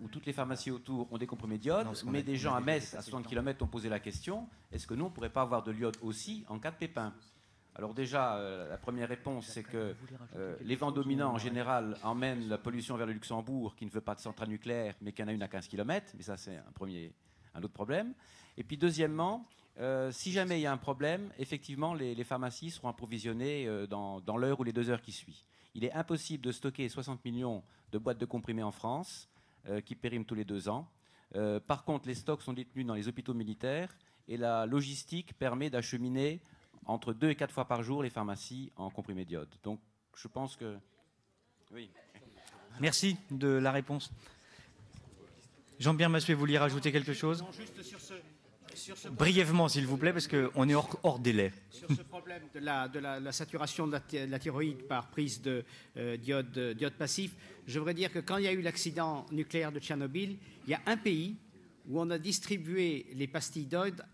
où toutes les pharmacies autour ont des comprimés d'iode, mais des gens à Metz, à 60 km, ont posé la question, est-ce que nous, on ne pourrait pas avoir de l'iode aussi en cas de pépin ? Alors déjà, la première réponse, c'est que les vents dominants, en général, emmènent la pollution vers le Luxembourg, qui ne veut pas de centrale nucléaire, mais qui en a une à 15 km. Mais ça, c'est un autre problème. Et puis, deuxièmement, si jamais il y a un problème, effectivement, les pharmacies seront approvisionnées dans l'heure ou les 2 heures qui suivent. Il est impossible de stocker 60 millions de boîtes de comprimés en France, qui périment tous les 2 ans. Par contre, les stocks sont détenus dans les hôpitaux militaires, et la logistique permet d'acheminer entre 2 et 4 fois par jour les pharmacies en comprimés d'iode. Donc je pense que... Oui. Merci de la réponse. Jean-Pierre Massuet, vous vouliez rajouter quelque chose? Non, juste sur ce brièvement, s'il vous plaît, parce qu'on est hors délai. Sur ce problème de la saturation de la thyroïde par prise de d'iode passif, je voudrais dire que quand il y a eu l'accident nucléaire de Tchernobyl, il y a un pays où on a distribué les pastilles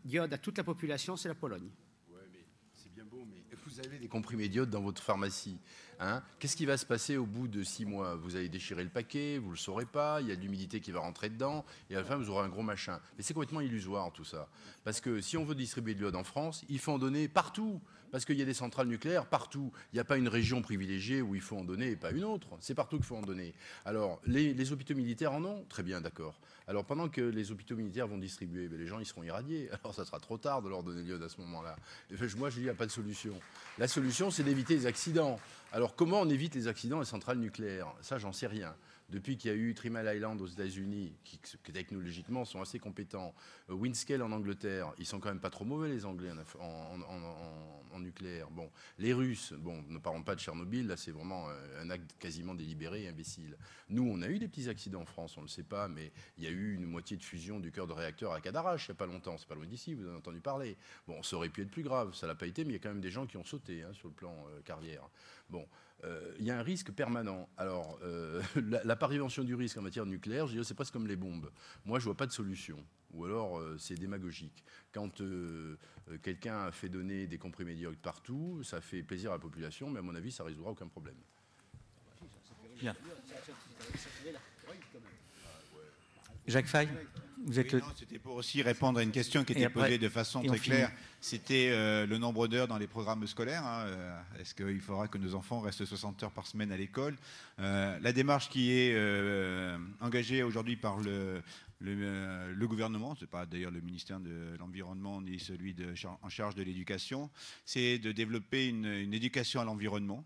d'iode à toute la population, c'est la Pologne. Ouais, mais c'est bien beau, mais vous avez des comprimés d'iode dans votre pharmacie. Hein? Qu'est-ce qui va se passer au bout de 6 mois? Vous allez déchirer le paquet, vous ne le saurez pas, il y a de l'humidité qui va rentrer dedans, et à la fin, vous aurez un gros machin. Mais c'est complètement illusoire, tout ça. Parce que si on veut distribuer de l'iode en France, il faut en donner partout. Parce qu'il y a des centrales nucléaires partout. Il n'y a pas une région privilégiée où il faut en donner et pas une autre. C'est partout qu'il faut en donner. Alors, les hôpitaux militaires en ont? Très bien, d'accord. Alors, pendant que les hôpitaux militaires vont distribuer, les gens, ils seront irradiés. Alors, ça sera trop tard de leur donner de l'iode à ce moment-là. Moi, je dis, il n'y a pas de solution. La solution, c'est d'éviter les accidents. Alors, comment on évite les accidents à centrales nucléaires? Ça, j'en sais rien. Depuis qu'il y a eu Three Mile Island aux États-Unis, qui technologiquement sont assez compétents, Windscale en Angleterre, ils sont quand même pas trop mauvais les Anglais en nucléaire. Bon, les Russes, bon, ne parlons pas de Tchernobyl, là c'est vraiment un acte quasiment délibéré et imbécile. Nous, on a eu des petits accidents en France, on ne le sait pas, mais il y a eu une moitié de fusion du cœur de réacteur à Cadarache il n'y a pas longtemps, c'est pas loin d'ici, vous en avez entendu parler. Bon, ça aurait pu être plus grave, ça l'a pas été, mais il y a quand même des gens qui ont sauté sur le plan carrière. Bon. Il y a un risque permanent. Alors, la prévention du risque en matière nucléaire, je dirais, c'est presque comme les bombes. Moi, je vois pas de solution. Ou alors, c'est démagogique. Quand quelqu'un fait donner des comprimés d'iode partout, ça fait plaisir à la population, mais à mon avis, ça ne résoudra aucun problème. Bien. Jacques Fay, vous êtes c'était pour aussi répondre à une question qui était posée de façon très claire. C'était le nombre d'heures dans les programmes scolaires. Hein. Est-ce qu'il faudra que nos enfants restent 60 heures par semaine à l'école? La démarche qui est engagée aujourd'hui par le gouvernement, ce n'est pas d'ailleurs le ministère de l'Environnement ni celui en charge de l'éducation, c'est de développer une éducation à l'environnement,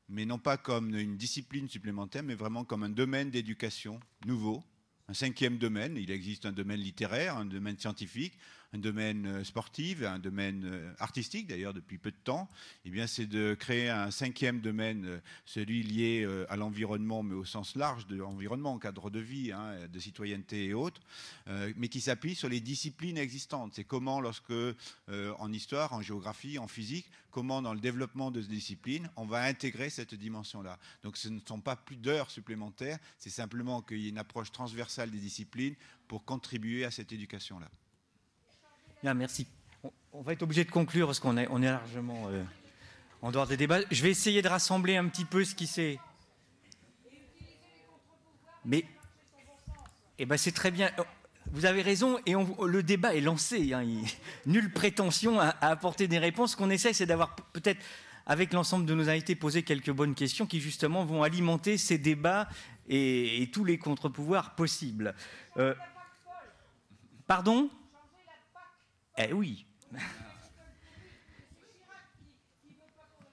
mais non pas comme une discipline supplémentaire, mais vraiment comme un domaine d'éducation nouveau. Un 5e domaine, il existe un domaine littéraire, un domaine scientifique, un domaine sportif, un domaine artistique d'ailleurs depuis peu de temps. Eh bien, c'est de créer un 5e domaine, celui lié à l'environnement, mais au sens large de l'environnement, cadre de vie, hein, de citoyenneté et autres, mais qui s'appuie sur les disciplines existantes. C'est comment, lorsque en histoire, en géographie, en physique, comment dans le développement de ces disciplines, on va intégrer cette dimension-là. Donc, ce ne sont pas plus d'heures supplémentaires, c'est simplement qu'il y ait une approche transversale des disciplines pour contribuer à cette éducation-là. Bien, merci. On va être obligé de conclure parce qu'on est largement en dehors des débats. Je vais essayer de rassembler un petit peu ce qui s'est... Mais c'est très bien. Vous avez raison et le débat est lancé. Hein. Nulle prétention à apporter des réponses. Ce qu'on essaie, c'est d'avoir peut-être, avec l'ensemble de nos invités, posé quelques bonnes questions qui justement vont alimenter ces débats et tous les contre-pouvoirs possibles. Pardon ? Eh oui.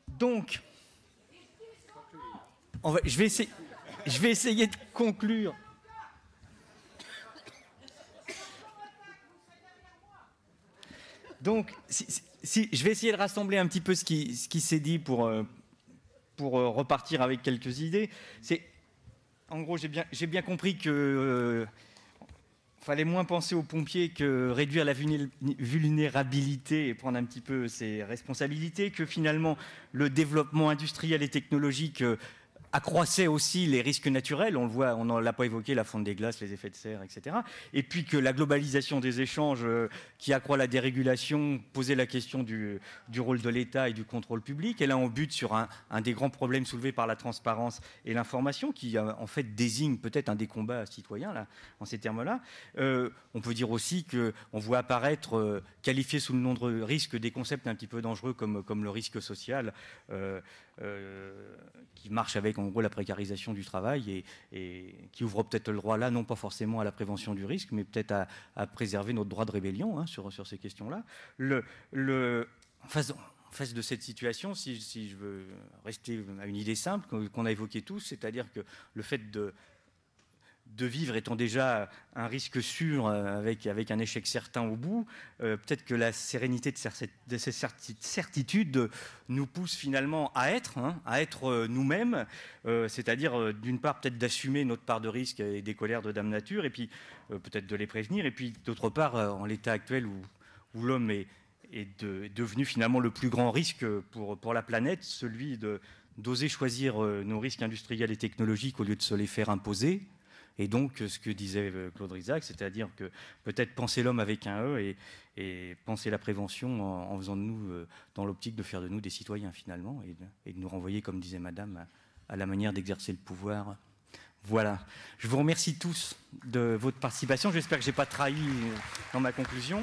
Donc, je vais essayer de conclure. Donc, je vais essayer de rassembler un petit peu ce qui s'est dit pour repartir avec quelques idées. En gros, j'ai bien compris que fallait moins penser aux pompiers que réduire la vulnérabilité et prendre un petit peu ses responsabilités, que finalement le développement industriel et technologique accroissait aussi les risques naturels, on le voit, on ne l'a pas évoqué, la fonte des glaces, les effets de serre, etc. Et puis que la globalisation des échanges qui accroît la dérégulation posait la question du rôle de l'État et du contrôle public. Et là, on bute sur un des grands problèmes soulevés par la transparence et l'information, qui en fait désigne peut-être un des combats citoyens, là, en ces termes-là. On peut dire aussi qu'on voit apparaître, qualifiés sous le nom de risque, des concepts un petit peu dangereux comme le risque social, qui marche avec en gros la précarisation du travail et qui ouvre peut-être le droit là, non pas forcément à la prévention du risque, mais peut-être à préserver notre droit de rébellion hein, sur ces questions-là. En face de cette situation, si je veux rester à une idée simple qu'on a évoquée tous, c'est-à-dire que le fait de vivre étant déjà un risque sûr avec un échec certain au bout, peut-être que la sérénité de ces certitudes nous pousse finalement à être nous-mêmes, c'est-à-dire d'une part peut-être d'assumer notre part de risque et des colères de Dame Nature, et puis peut-être de les prévenir, et puis d'autre part, en l'état actuel où l'homme est devenu finalement le plus grand risque pour la planète, celui d'oser choisir nos risques industriels et technologiques au lieu de se les faire imposer. Et donc, ce que disait Claude Rizac, c'est-à-dire que peut-être penser l'homme avec un E et penser la prévention en faisant de nous, dans l'optique de faire de nous des citoyens finalement, et de nous renvoyer, comme disait Madame, à la manière d'exercer le pouvoir. Voilà. Je vous remercie tous de votre participation. J'espère que je n'ai pas trahi dans ma conclusion.